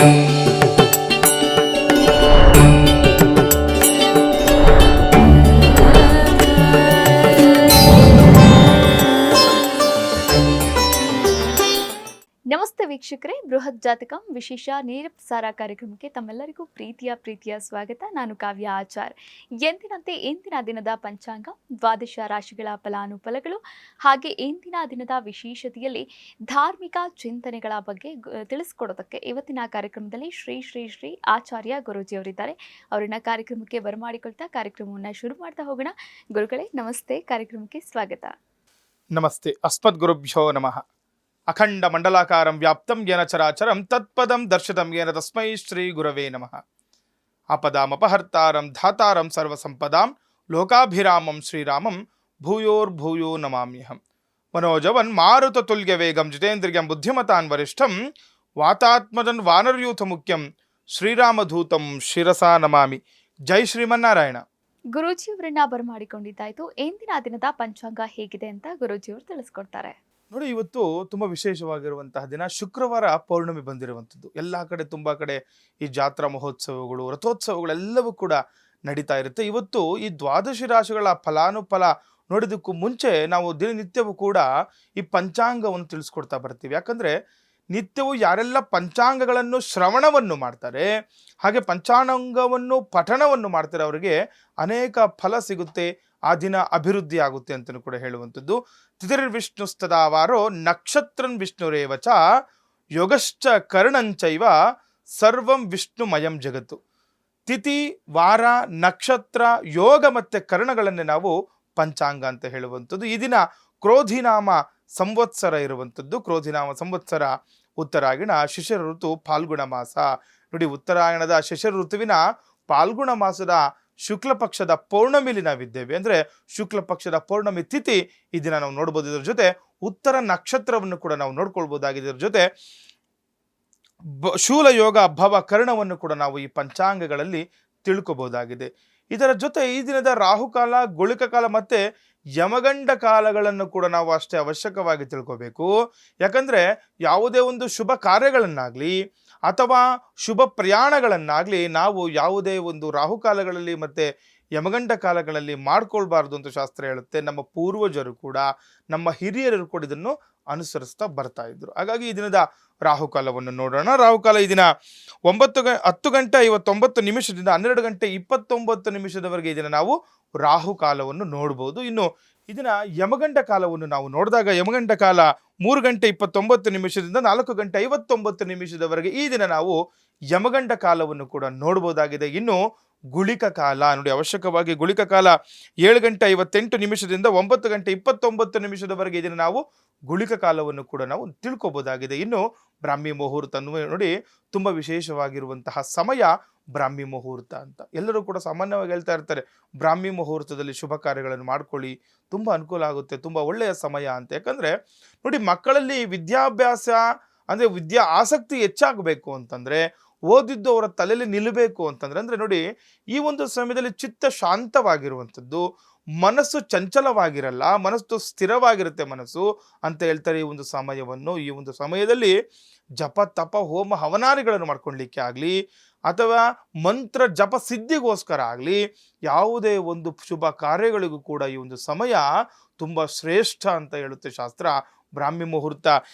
ನಮಸ್ತೆ ವೀಕ್ಷಕರೇ, ಬೃಹತ್ ಜಾತಕಂ ವಿಶೇಷ ನೇರ ಪ್ರಸಾರ ಕಾರ್ಯಕ್ರಮಕ್ಕೆ ತಮ್ಮೆಲ್ಲರಿಗೂ ಪ್ರೀತಿಯ ಸ್ವಾಗತ. ನಾನು ಕಾವ್ಯ ಆಚಾರ್. ಎಂದಿನಂತೆ ಇಂದಿನ ದಿನದ ಪಂಚಾಂಗ, ದ್ವಾದಶ ರಾಶಿಗಳ ಫಲಾನುಫಲಗಳು, ಹಾಗೆ ಇಂದಿನ ದಿನದ ವಿಶೇಷತೆಯಲ್ಲಿ ಧಾರ್ಮಿಕ ಚಿಂತನೆಗಳ ಬಗ್ಗೆ ತಿಳಿಸ್ಕೊಡೋದಕ್ಕೆ ಇವತ್ತಿನ ಕಾರ್ಯಕ್ರಮದಲ್ಲಿ ಶ್ರೀ ಶ್ರೀ ಶ್ರೀ ಆಚಾರ್ಯ ಗುರೂಜಿಯವರಿದ್ದಾರೆ. ಅವರನ್ನ ಕಾರ್ಯಕ್ರಮಕ್ಕೆ ಬರಮಾಡಿಕೊಳ್ತಾ ಕಾರ್ಯಕ್ರಮವನ್ನು ಶುರು ಮಾಡ್ತಾ ಹೋಗೋಣ. ಗುರುಗಳೇ ನಮಸ್ತೆ, ಕಾರ್ಯಕ್ರಮಕ್ಕೆ ಸ್ವಾಗತ. ನಮಸ್ತೆ. ಅಸ್ಮದ್ ಗುರುಭ್ಯೋ ನಮಃ. ಅಖಂಡ ಮಂಡಲಾಕಾರಂ ವ್ಯಾಪ್ತಂ ಯೇನ ಚರಾಚರಂ ತತ್ಪದಂ ದರ್ಶಿತಂ ಯೇನ ತಸ್ಮೈ ಶ್ರೀ ಗುರವೇ ನಮಃ. ಆಪದಾಮಪಹರ್ತಾರಂ ಧಾತಾರಂ ಸರ್ವಸಂಪದಾಂ ಲೋಕಾಭಿರಾಮಂ ಶ್ರೀರಾಮಂ ಭೂಯೋರ್ಭೂಯೋ ನಮಾಮ್ಯಹಂ. ಮನೋಜವನ್ ಮಾರುತ ತುಲ್ಯ ವೇಗಂ ಜಿತೇಂದ್ರಿಯಂ ಬುದ್ಧಿಮತಾನ್ ವರಿಷ್ಠಂ ವಾತಾತ್ಮಜನ್ ವಾನರ್ಯೂಥ ಮುಖ್ಯಂ ಶ್ರೀರಾಮಧೂತಂ ಶಿರಸಾ ನಮಾಮಿ. ಜೈ ಶ್ರೀಮನ್ನಾರಾಯಣ. ಗುರೂಜಿಯವರನ್ನ ಬರಮಾಡಿಕೊಂಡಿದ್ದಾಯ್ತು. ಇಂದಿನ ದಿನದ ಪಂಚಾಂಗ ಹೇಗಿದೆ ಅಂತ ಗುರೂಜಿಯವರು ತಿಳಿಸ್ಕೊಡ್ತಾರೆ. ನೋಡಿ, ಇವತ್ತು ತುಂಬ ವಿಶೇಷವಾಗಿರುವಂತಹ ದಿನ. ಶುಕ್ರವಾರ ಪೌರ್ಣಮಿ ಬಂದಿರುವಂಥದ್ದು. ಎಲ್ಲ ಕಡೆ ತುಂಬ ಕಡೆ ಈ ಜಾತ್ರಾ ಮಹೋತ್ಸವಗಳು, ರಥೋತ್ಸವಗಳೆಲ್ಲವೂ ಕೂಡ ನಡೀತಾ ಇರುತ್ತೆ. ಇವತ್ತು ಈ ದ್ವಾದಶಿ ರಾಶಿಗಳ ಫಲಾನುಫಲ ನೋಡೋದಕ್ಕೂ ಮುಂಚೆ ನಾವು ದಿನನಿತ್ಯವೂ ಕೂಡ ಈ ಪಂಚಾಂಗವನ್ನು ತಿಳಿಸ್ಕೊಡ್ತಾ ಬರ್ತೀವಿ. ಯಾಕಂದರೆ ನಿತ್ಯವೂ ಯಾರೆಲ್ಲ ಪಂಚಾಂಗಗಳನ್ನು ಶ್ರವಣವನ್ನು ಮಾಡ್ತಾರೆ, ಹಾಗೆ ಪಂಚಾಂಗವನ್ನು ಪಠಣವನ್ನು ಮಾಡ್ತಾರೆ, ಅವರಿಗೆ ಅನೇಕ ಫಲ ಸಿಗುತ್ತೆ, ಆ ದಿನ ಅಭಿವೃದ್ಧಿ ಆಗುತ್ತೆ ಅಂತಲೂ ಕೂಡ ಹೇಳುವಂಥದ್ದು. ತಿಥಿರ್ವಿಷ್ಣುಸ್ತದಾವಾರೋ ನಕ್ಷತ್ರನ್ ವಿಷ್ಣುರೇವಚ ಯೋಗಶ್ಚ ಕರ್ಣಂಚೈವ ಸರ್ವಂ ವಿಷ್ಣುಮಯಂ ಜಗತ್ತು. ತಿಥಿ, ವಾರ, ನಕ್ಷತ್ರ, ಯೋಗ ಮತ್ತು ಕರ್ಣಗಳನ್ನೇ ನಾವು ಪಂಚಾಂಗ ಅಂತ ಹೇಳುವಂಥದ್ದು. ಈ ದಿನ ಕ್ರೋಧಿನಾಮ ಸಂವತ್ಸರ ಇರುವಂಥದ್ದು. ಕ್ರೋಧಿನಾಮ ಸಂವತ್ಸರ ಉತ್ತರಾಯಣ, ಶಿಶಿರ ಋತು, ಫಾಲ್ಗುಣ ಮಾಸ. ನೋಡಿ, ಉತ್ತರಾಯಣದ ಶಿಶಿರ ಋತುವಿನ ಫಾಲ್ಗುಣ ಮಾಸದ ಶುಕ್ಲ ಪಕ್ಷದ ಪೌರ್ಣಮಿಲಿ ನಾವಿದ್ದೇವೆ. ಅಂದರೆ ಶುಕ್ಲ ಪಕ್ಷದ ಪೌರ್ಣಮಿ ತಿಥಿ ಈ ದಿನ ನಾವು ನೋಡ್ಬೋದು. ಇದರ ಜೊತೆ ಉತ್ತರ ನಕ್ಷತ್ರವನ್ನು ಕೂಡ ನಾವು ನೋಡ್ಕೊಳ್ಬೋದಾಗಿದೆ. ಇದರ ಜೊತೆ ಶೂಲ ಯೋಗ ಭವ ಕರ್ಣವನ್ನು ಕೂಡ ನಾವು ಈ ಪಂಚಾಂಗಗಳಲ್ಲಿ ತಿಳ್ಕೊಬೋದಾಗಿದೆ. ಇದರ ಜೊತೆ ಈ ದಿನದ ರಾಹುಕಾಲ, ಗುಳಿಕ ಕಾಲ ಮತ್ತು ಯಮಗಂಡ ಕಾಲಗಳನ್ನು ಕೂಡ ನಾವು ಅಷ್ಟೇ ಅವಶ್ಯಕವಾಗಿ ತಿಳ್ಕೋಬೇಕು. ಯಾಕಂದರೆ ಯಾವುದೇ ಒಂದು ಶುಭ ಕಾರ್ಯಗಳನ್ನಾಗಲಿ ಅಥವಾ ಶುಭ ಪ್ರಯಾಣಗಳನ್ನಾಗಲಿ ನಾವು ಯಾವುದೇ ಒಂದು ರಾಹುಕಾಲಗಳಲ್ಲಿ ಮತ್ತು ಯಮಗಂಡ ಕಾಲಗಳಲ್ಲಿ ಮಾಡ್ಕೊಳ್ಬಾರ್ದು ಅಂತ ಶಾಸ್ತ್ರ ಹೇಳುತ್ತೆ. ನಮ್ಮ ಪೂರ್ವಜರು ಕೂಡ, ನಮ್ಮ ಹಿರಿಯರು ಕೂಡ ಇದನ್ನು ಅನುಸರಿಸ್ತಾ ಬರ್ತಾ ಇದ್ರು. ಹಾಗಾಗಿ ಈ ದಿನದ ರಾಹುಕಾಲವನ್ನು ನೋಡೋಣ. ರಾಹುಕಾಲ ಈ ದಿನ 10 ಗಂಟೆ 59 ನಿಮಿಷದಿಂದ 12 ಗಂಟೆ 29 ನಿಮಿಷದವರೆಗೆ ಈ ದಿನ ನಾವು ರಾಹುಕಾಲವನ್ನು ನೋಡ್ಬೋದು. ಇನ್ನು ಇದನ್ನ ಯಮಗಂಡ ಕಾಲವನ್ನು ನಾವು ನೋಡಿದಾಗ ಯಮಗಂಡ ಕಾಲ 3 ಗಂಟೆ 29 ನಿಮಿಷದಿಂದ 4 ಗಂಟೆ 59 ನಿಮಿಷದವರೆಗೆ ಈ ದಿನ ನಾವು ಯಮಗಂಡ ಕಾಲವನ್ನು ಕೂಡ ನೋಡ್ಬೋದಾಗಿದೆ. ಇನ್ನು ಗುಳಿಕ ಕಾಲ ನೋಡಿ, ಅವಶ್ಯಕವಾಗಿ ಗುಳಿಕ ಕಾಲ 7 ಗಂಟೆ 58 ನಿಮಿಷದಿಂದ 9 ಗಂಟೆ 29 ನಿಮಿಷದವರೆಗೆ ಇದನ್ನು ನಾವು ಗುಳಿಕ ಕಾಲವನ್ನು ಕೂಡ ನಾವು ತಿಳ್ಕೊಬೋದಾಗಿದೆ. ಇನ್ನು ಬ್ರಾಹ್ಮಿ ಮುಹೂರ್ತ ನೋಡಿ, ತುಂಬ ವಿಶೇಷವಾಗಿರುವಂತಹ ಸಮಯ ಬ್ರಾಹ್ಮಿ ಮುಹೂರ್ತ ಅಂತ. ಎಲ್ಲರೂ ಕೂಡ ಸಾಮಾನ್ಯವಾಗಿ ಹೇಳ್ತಾ ಇರ್ತಾರೆ, ಬ್ರಾಹ್ಮಿ ಮುಹೂರ್ತದಲ್ಲಿ ಶುಭ ಕಾರ್ಯಗಳನ್ನು ಮಾಡ್ಕೊಳ್ಳಿ, ತುಂಬ ಅನುಕೂಲ ಆಗುತ್ತೆ, ತುಂಬ ಒಳ್ಳೆಯ ಸಮಯ ಅಂತ. ಯಾಕಂದರೆ ನೋಡಿ, ಮಕ್ಕಳಲ್ಲಿ ವಿದ್ಯಾಭ್ಯಾಸ ಅಂದರೆ ವಿದ್ಯಾ ಆಸಕ್ತಿ ಹೆಚ್ಚಾಗಬೇಕು ಅಂತಂದರೆ, ಓದಿದ್ದು ಅವರ ತಲೆಯಲ್ಲಿ ನಿಲ್ಲಬೇಕು ಅಂತಂದರೆ, ಅಂದರೆ ನೋಡಿ, ಈ ಒಂದು ಸಮಯದಲ್ಲಿ ಚಿತ್ತ ಶಾಂತವಾಗಿರುವಂಥದ್ದು, ಮನಸ್ಸು ಚಂಚಲವಾಗಿರಲ್ಲ, ಮನಸ್ಸು ಸ್ಥಿರವಾಗಿರುತ್ತೆ ಮನಸ್ಸು ಅಂತ ಹೇಳ್ತಾರೆ ಈ ಒಂದು ಸಮಯವನ್ನು. ಈ ಒಂದು ಸಮಯದಲ್ಲಿ ಜಪ ತಪ ಹೋಮ ಹವನಾದಿಗಳನ್ನು ಮಾಡ್ಕೊಳ್ಲಿಕ್ಕೆ ಆಗಲಿ ಅಥವಾ ಮಂತ್ರ ಜಪ ಸಿದ್ಧಿಗೋಸ್ಕರ ಆಗಲಿ ಯಾವುದೇ ಒಂದು ಶುಭ ಕಾರ್ಯಗಳಿಗೂ ಕೂಡ ಈ ಒಂದು ಸಮಯ ತುಂಬ ಶ್ರೇಷ್ಠ ಅಂತ ಹೇಳುತ್ತೆ ಶಾಸ್ತ್ರ. ಬ್ರಾಹ್ಮಿ ಮುಹೂರ್ತ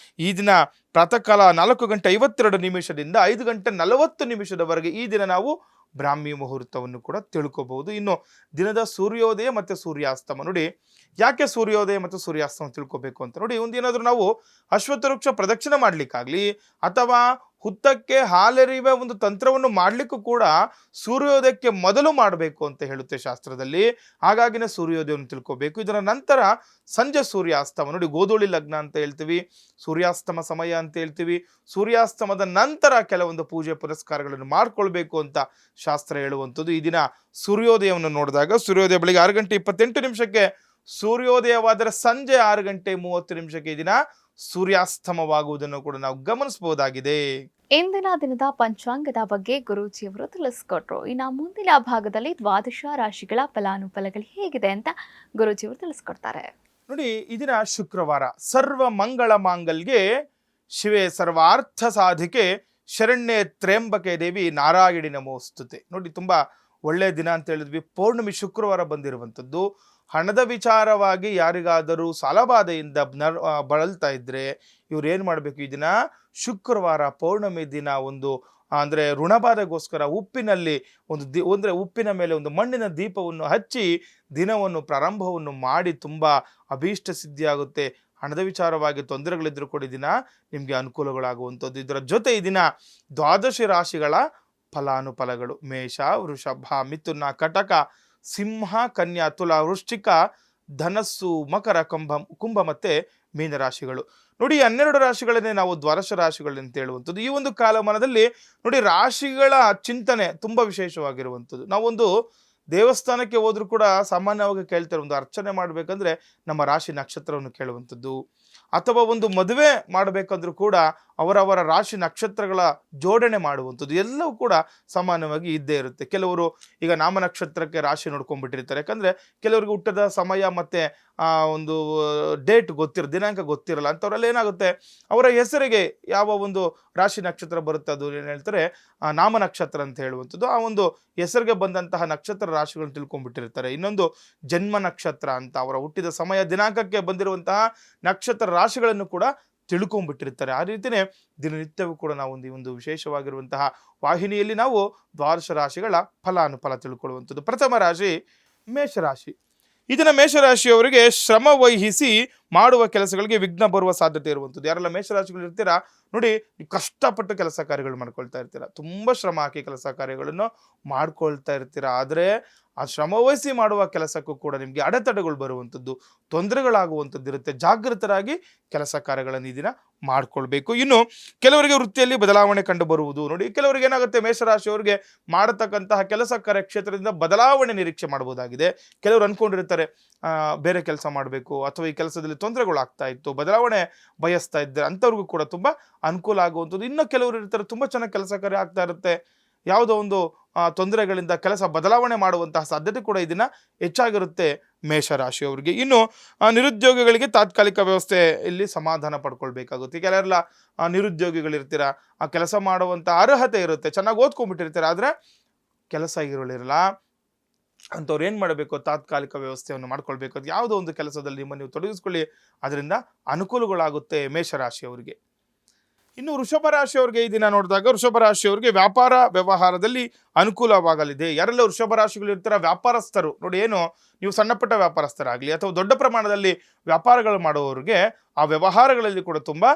ಈ ದಿನ ಪ್ರಾತಃ ಕಾಲ 4 ಗಂಟೆ 52 ನಿಮಿಷದಿಂದ 5 ಗಂಟೆ 40 ನಿಮಿಷದವರೆಗೆ ಈ ದಿನ ನಾವು ಬ್ರಾಹ್ಮಿ ಮುಹೂರ್ತವನ್ನು ಕೂಡ ತಿಳ್ಕೊಬಹುದು. ಇನ್ನು ದಿನದ ಸೂರ್ಯೋದಯ ಮತ್ತು ಸೂರ್ಯಾಸ್ತಮ ನೋಡಿ, ಯಾಕೆ ಸೂರ್ಯೋದಯ ಮತ್ತು ಸೂರ್ಯಾಸ್ತಮ ತಿಳ್ಕೊಬೇಕು ಅಂತ ನೋಡಿ, ಒಂದೇನಾದರೂ ನಾವು ಅಶ್ವತ್ಥ ವೃಕ್ಷ ಪ್ರದಕ್ಷಿಣೆ ಮಾಡ್ಲಿಕ್ಕಾಗ್ಲಿ ಅಥವಾ ಹುತ್ತಕ್ಕೆ ಹಾಲೆರೆಯುವ ಒಂದು ತಂತ್ರವನ್ನು ಮಾಡಲಿಕ್ಕೂ ಕೂಡ ಸೂರ್ಯೋದಯಕ್ಕೆ ಮೊದಲು ಮಾಡಬೇಕು ಅಂತ ಹೇಳುತ್ತೆ ಶಾಸ್ತ್ರದಲ್ಲಿ. ಹಾಗಾಗಿನೇ ಸೂರ್ಯೋದಯವನ್ನು ತಿಳ್ಕೋಬೇಕು. ಇದರ ನಂತರ ಸಂಜೆ ಸೂರ್ಯಾಸ್ತಮ ನೋಡಿ, ಗೋಧೂಳಿ ಲಗ್ನ ಅಂತ ಹೇಳ್ತೀವಿ, ಸೂರ್ಯಾಸ್ತಮ ಸಮಯ ಅಂತ ಹೇಳ್ತೀವಿ. ಸೂರ್ಯಾಸ್ತಮದ ನಂತರ ಕೆಲವೊಂದು ಪೂಜೆ ಪುರಸ್ಕಾರಗಳನ್ನು ಮಾಡ್ಕೊಳ್ಬೇಕು ಅಂತ ಶಾಸ್ತ್ರ ಹೇಳುವಂಥದ್ದು. ಈ ದಿನ ಸೂರ್ಯೋದಯವನ್ನು ನೋಡಿದಾಗ ಸೂರ್ಯೋದಯ ಬೆಳಿಗ್ಗೆ 6 ಗಂಟೆ 28 ನಿಮಿಷಕ್ಕೆ ಸೂರ್ಯೋದಯವಾದರೆ ಸಂಜೆ 6 ಗಂಟೆ 30 ನಿಮಿಷಕ್ಕೆ ಈ ದಿನ ಸೂರ್ಯಾಸ್ತಮವಾಗುವುದನ್ನು ಕೂಡ ನಾವು ಗಮನಿಸಬಹುದಾಗಿದೆ. ಇಂದಿನ ದಿನದ ಪಂಚಾಂಗದ ಬಗ್ಗೆ ಗುರೂಜಿಯವರು ತಿಳಿಸ್ಕೊಟ್ರು. ಇನ್ನು ಮುಂದಿನ ಭಾಗದಲ್ಲಿ ದ್ವಾದಶ ರಾಶಿಗಳ ಫಲಾನುಫಲಗಳು ಹೇಗಿದೆ ಅಂತ ಗುರೂಜಿಯವರು ತಿಳಿಸ್ಕೊಡ್ತಾರೆ. ನೋಡಿ, ಈ ದಿನ ಶುಕ್ರವಾರ, ಸರ್ವ ಮಂಗಳ ಮಾಂಗಲ್ಗೆ ಶಿವೆ ಸರ್ವಾರ್ಥ ಸಾಧಿಕೆ ಶರಣ್ಯೆ ತ್ರ್ಯಂಬಕೆ ದೇವಿ ನಾರಾಯಣಿ ನಮೋಸ್ತುತೆ. ನೋಡಿ ತುಂಬಾ ಒಳ್ಳೆಯ ದಿನ ಅಂತ ಹೇಳಿದ್ವಿ. ಪೌರ್ಣಮಿ ಶುಕ್ರವಾರ ಬಂದಿರುವಂಥದ್ದು. ಹಣದ ವಿಚಾರವಾಗಿ ಯಾರಿಗಾದರೂ ಸಾಲಬಾಧೆಯಿಂದ ಬಳಲ್ತಾ ಇದ್ರೆ ಇವ್ರು ಏನು ಮಾಡಬೇಕು, ಈ ದಿನ ಶುಕ್ರವಾರ ಪೌರ್ಣಮಿ ದಿನ ಒಂದು ಅಂದರೆ ಋಣಬಾಧೆಗೋಸ್ಕರ ಉಪ್ಪಿನಲ್ಲಿ ಅಂದರೆ ಉಪ್ಪಿನ ಮೇಲೆ ಒಂದು ಮಣ್ಣಿನ ದೀಪವನ್ನು ಹಚ್ಚಿ ದಿನವನ್ನು ಪ್ರಾರಂಭವನ್ನು ಮಾಡಿ ತುಂಬ ಅಭೀಷ್ಟ ಸಿದ್ಧಿಯಾಗುತ್ತೆ. ಹಣದ ವಿಚಾರವಾಗಿ ತೊಂದರೆಗಳಿದ್ರೂ ಕೂಡ ಈ ದಿನ ನಿಮಗೆ ಅನುಕೂಲಗಳಾಗುವಂಥದ್ದು. ಇದರ ಜೊತೆ ಈ ದಿನ ದ್ವಾದಶಿ ರಾಶಿಗಳ ಫಲಾನುಫಲಗಳು: ಮೇಷ, ವೃಷಭ, ಮಿಥುನ, ಕಟಕ, ಸಿಂಹ, ಕನ್ಯಾ, ತುಲಾ, ವೃಶ್ಚಿಕ, ಧನಸ್ಸು, ಮಕರ, ಕುಂಭ ಮತ್ತೆ ಮೀನರಾಶಿಗಳು. ನೋಡಿ, 12 ರಾಶಿಗಳನ್ನೇ ನಾವು ದ್ವಾದಶ ರಾಶಿಗಳಂತ ಹೇಳುವಂಥದ್ದು. ಈ ಒಂದು ಕಾಲಮಾನದಲ್ಲಿ ನೋಡಿ, ರಾಶಿಗಳ ಚಿಂತನೆ ತುಂಬಾ ವಿಶೇಷವಾಗಿರುವಂಥದ್ದು. ನಾವೊಂದು ದೇವಸ್ಥಾನಕ್ಕೆ ಹೋದ್ರೂ ಕೂಡ ಸಾಮಾನ್ಯವಾಗಿ ಕೇಳ್ತಾರೆ, ಒಂದು ಅರ್ಚನೆ ಮಾಡ್ಬೇಕಂದ್ರೆ ನಮ್ಮ ರಾಶಿ ನಕ್ಷತ್ರವನ್ನು ಕೇಳುವಂಥದ್ದು, ಅಥವಾ ಒಂದು ಮದುವೆ ಮಾಡಬೇಕಂದ್ರೂ ಕೂಡ ಅವರವರ ರಾಶಿ ನಕ್ಷತ್ರಗಳ ಜೋಡಣೆ ಮಾಡುವಂಥದ್ದು ಎಲ್ಲವೂ ಕೂಡ ಸಾಮಾನ್ಯವಾಗಿ ಇದ್ದೇ ಇರುತ್ತೆ. ಕೆಲವರು ಈಗ ನಾಮ ನಕ್ಷತ್ರಕ್ಕೆ ರಾಶಿ ನೋಡ್ಕೊಂಡ್ಬಿಟ್ಟಿರ್ತಾರೆ, ಯಾಕಂದ್ರೆ ಕೆಲವರಿಗೆ ಹುಟ್ಟದ ಸಮಯ ಮತ್ತೆ ಒಂದು ಡೇಟ್ ದಿನಾಂಕ ಗೊತ್ತಿರಲ್ಲ. ಅಂಥವ್ರಲ್ಲಿ ಏನಾಗುತ್ತೆ, ಅವರ ಹೆಸರಿಗೆ ಯಾವ ಒಂದು ರಾಶಿ ನಕ್ಷತ್ರ ಬರುತ್ತೆ ಅದು ಏನು ಹೇಳ್ತಾರೆ ನಾಮ ನಕ್ಷತ್ರ ಅಂತ ಹೇಳುವಂಥದ್ದು. ಆ ಒಂದು ಹೆಸರಿಗೆ ಬಂದಂತಹ ನಕ್ಷತ್ರ ರಾಶಿಗಳನ್ನು ತಿಳ್ಕೊಂಡ್ಬಿಟ್ಟಿರ್ತಾರೆ. ಇನ್ನೊಂದು ಜನ್ಮ ನಕ್ಷತ್ರ ಅಂತ, ಅವರ ಹುಟ್ಟಿದ ಸಮಯ ದಿನಾಂಕಕ್ಕೆ ಬಂದಿರುವಂತಹ ನಕ್ಷತ್ರ ರಾಶಿಗಳನ್ನು ಕೂಡ ತಿಳ್ಕೊಂಡ್ಬಿಟ್ಟಿರ್ತಾರೆ. ಆ ರೀತಿಯೇ ದಿನನಿತ್ಯವೂ ಕೂಡ ನಾವು ಈ ಒಂದು ವಿಶೇಷವಾಗಿರುವಂತಹ ವಾಹಿನಿಯಲ್ಲಿ ನಾವು ದ್ವಾದಶ ರಾಶಿಗಳ ಫಲಾನುಫಲ ತಿಳ್ಕೊಳ್ಳುವಂಥದ್ದು. ಪ್ರಥಮ ರಾಶಿ ಮೇಷರಾಶಿ. ಇದನ್ನ ಮೇಷರಾಶಿಯವರಿಗೆ ಶ್ರಮ ವಹಿಸಿ ಮಾಡುವ ಕೆಲಸಗಳಿಗೆ ವಿಘ್ನ ಬರುವ ಸಾಧ್ಯತೆ ಇರುವಂಥದ್ದು. ಯಾರೆಲ್ಲ ಮೇಷರಾಶಿಗಳು ಇರ್ತೀರಾ ನೋಡಿ, ಕಷ್ಟಪಟ್ಟು ಕೆಲಸ ಕಾರ್ಯಗಳು ಮಾಡ್ಕೊಳ್ತಾ ಇರ್ತೀರಾ, ತುಂಬಾ ಶ್ರಮ ಹಾಕಿ ಕೆಲಸ ಕಾರ್ಯಗಳನ್ನು ಮಾಡ್ಕೊಳ್ತಾ ಇರ್ತೀರಾ. ಆದರೆ ಆ ಶ್ರಮವಹಿಸಿ ಮಾಡುವ ಕೆಲಸಕ್ಕೂ ಕೂಡ ನಿಮಗೆ ಅಡೆತಡೆಗಳು ಬರುವಂಥದ್ದು, ತೊಂದರೆಗಳಾಗುವಂಥದ್ದು ಇರುತ್ತೆ. ಜಾಗೃತರಾಗಿ ಕೆಲಸ ಕಾರ್ಯಗಳನ್ನು ಈ ದಿನ ಮಾಡ್ಕೊಳ್ಬೇಕು. ಇನ್ನು ಕೆಲವರಿಗೆ ವೃತ್ತಿಯಲ್ಲಿ ಬದಲಾವಣೆ ಕಂಡು ಬರುವುದು. ನೋಡಿ, ಕೆಲವರಿಗೆ ಏನಾಗುತ್ತೆ, ಮೇಷರಾಶಿಯವರಿಗೆ ಮಾಡತಕ್ಕಂತಹ ಕೆಲಸ ಕಾರ್ಯ ಕ್ಷೇತ್ರದಿಂದ ಬದಲಾವಣೆ ನಿರೀಕ್ಷೆ ಮಾಡಬಹುದಾಗಿದೆ. ಕೆಲವರು ಅನ್ಕೊಂಡಿರ್ತಾರೆ ಬೇರೆ ಕೆಲಸ ಮಾಡಬೇಕು, ಅಥವಾ ಈ ಕೆಲಸದಲ್ಲಿ ತೊಂದರೆಗಳು ಆಗ್ತಾ ಇತ್ತು, ಬದಲಾವಣೆ ಬಯಸ್ತಾ ಇದ್ದಾರೆ, ಅಂಥವ್ರಿಗೂ ಕೂಡ ತುಂಬಾ ಅನುಕೂಲ ಆಗುವಂಥದ್ದು. ಇನ್ನು ಕೆಲವರು ಇರ್ತಾರೆ, ತುಂಬಾ ಚೆನ್ನಾಗಿ ಕೆಲಸ ಕಾರ್ಯ ಆಗ್ತಾ ಇರುತ್ತೆ, ಯಾವುದೋ ಒಂದು ತೊಂದರೆಗಳಿಂದ ಕೆಲಸ ಬದಲಾವಣೆ ಮಾಡುವಂತಹ ಸಾಧ್ಯತೆ ಕೂಡ ಇದನ್ನ ಹೆಚ್ಚಾಗಿರುತ್ತೆ ಮೇಷರಾಶಿಯವರಿಗೆ. ಇನ್ನು ನಿರುದ್ಯೋಗಿಗಳಿಗೆ ತಾತ್ಕಾಲಿಕ ವ್ಯವಸ್ಥೆ ಇಲ್ಲಿ ಸಮಾಧಾನ ಪಡ್ಕೊಳ್ಬೇಕಾಗುತ್ತೆ. ಕೆಲವೆಲ್ಲ ನಿರುದ್ಯೋಗಿಗಳಿರ್ತೀರ, ಆ ಕೆಲಸ ಮಾಡುವಂತ ಅರ್ಹತೆ ಇರುತ್ತೆ, ಚೆನ್ನಾಗಿ ಓದ್ಕೊಂಡ್ಬಿಟ್ಟಿರ್ತೀರ, ಆದ್ರೆ ಕೆಲಸ ಇರಲಿರಲ್ಲ, ಅಂಥವ್ರು ಏನು ಮಾಡಬೇಕು, ತಾತ್ಕಾಲಿಕ ವ್ಯವಸ್ಥೆಯನ್ನು ಮಾಡ್ಕೊಳ್ಬೇಕು. ಅದು ಯಾವುದೋ ಒಂದು ಕೆಲಸದಲ್ಲಿ ನಿಮ್ಮನ್ನು ನೀವು ತೊಡಗಿಸ್ಕೊಳ್ಳಿ, ಅದರಿಂದ ಅನುಕೂಲಗಳಾಗುತ್ತೆ ಮೇಷರಾಶಿಯವರಿಗೆ. ಇನ್ನು ವೃಷಭ ರಾಶಿಯವರಿಗೆ ಈ ದಿನ ನೋಡಿದಾಗ, ವೃಷಭ ರಾಶಿಯವರಿಗೆ ವ್ಯಾಪಾರ ವ್ಯವಹಾರದಲ್ಲಿ ಅನುಕೂಲವಾಗಲಿದೆ. ಯಾರೆಲ್ಲ ವೃಷಭ ರಾಶಿಗಳು ಇರ್ತಾರ, ವ್ಯಾಪಾರಸ್ಥರು ನೋಡಿ, ಏನು ನೀವು ಸಣ್ಣ ಪುಟ್ಟ ವ್ಯಾಪಾರಸ್ಥರಾಗಲಿ ಅಥವಾ ದೊಡ್ಡ ಪ್ರಮಾಣದಲ್ಲಿ ವ್ಯಾಪಾರಗಳು ಮಾಡುವವರಿಗೆ ಆ ವ್ಯವಹಾರಗಳಲ್ಲಿ ಕೂಡ ತುಂಬಾ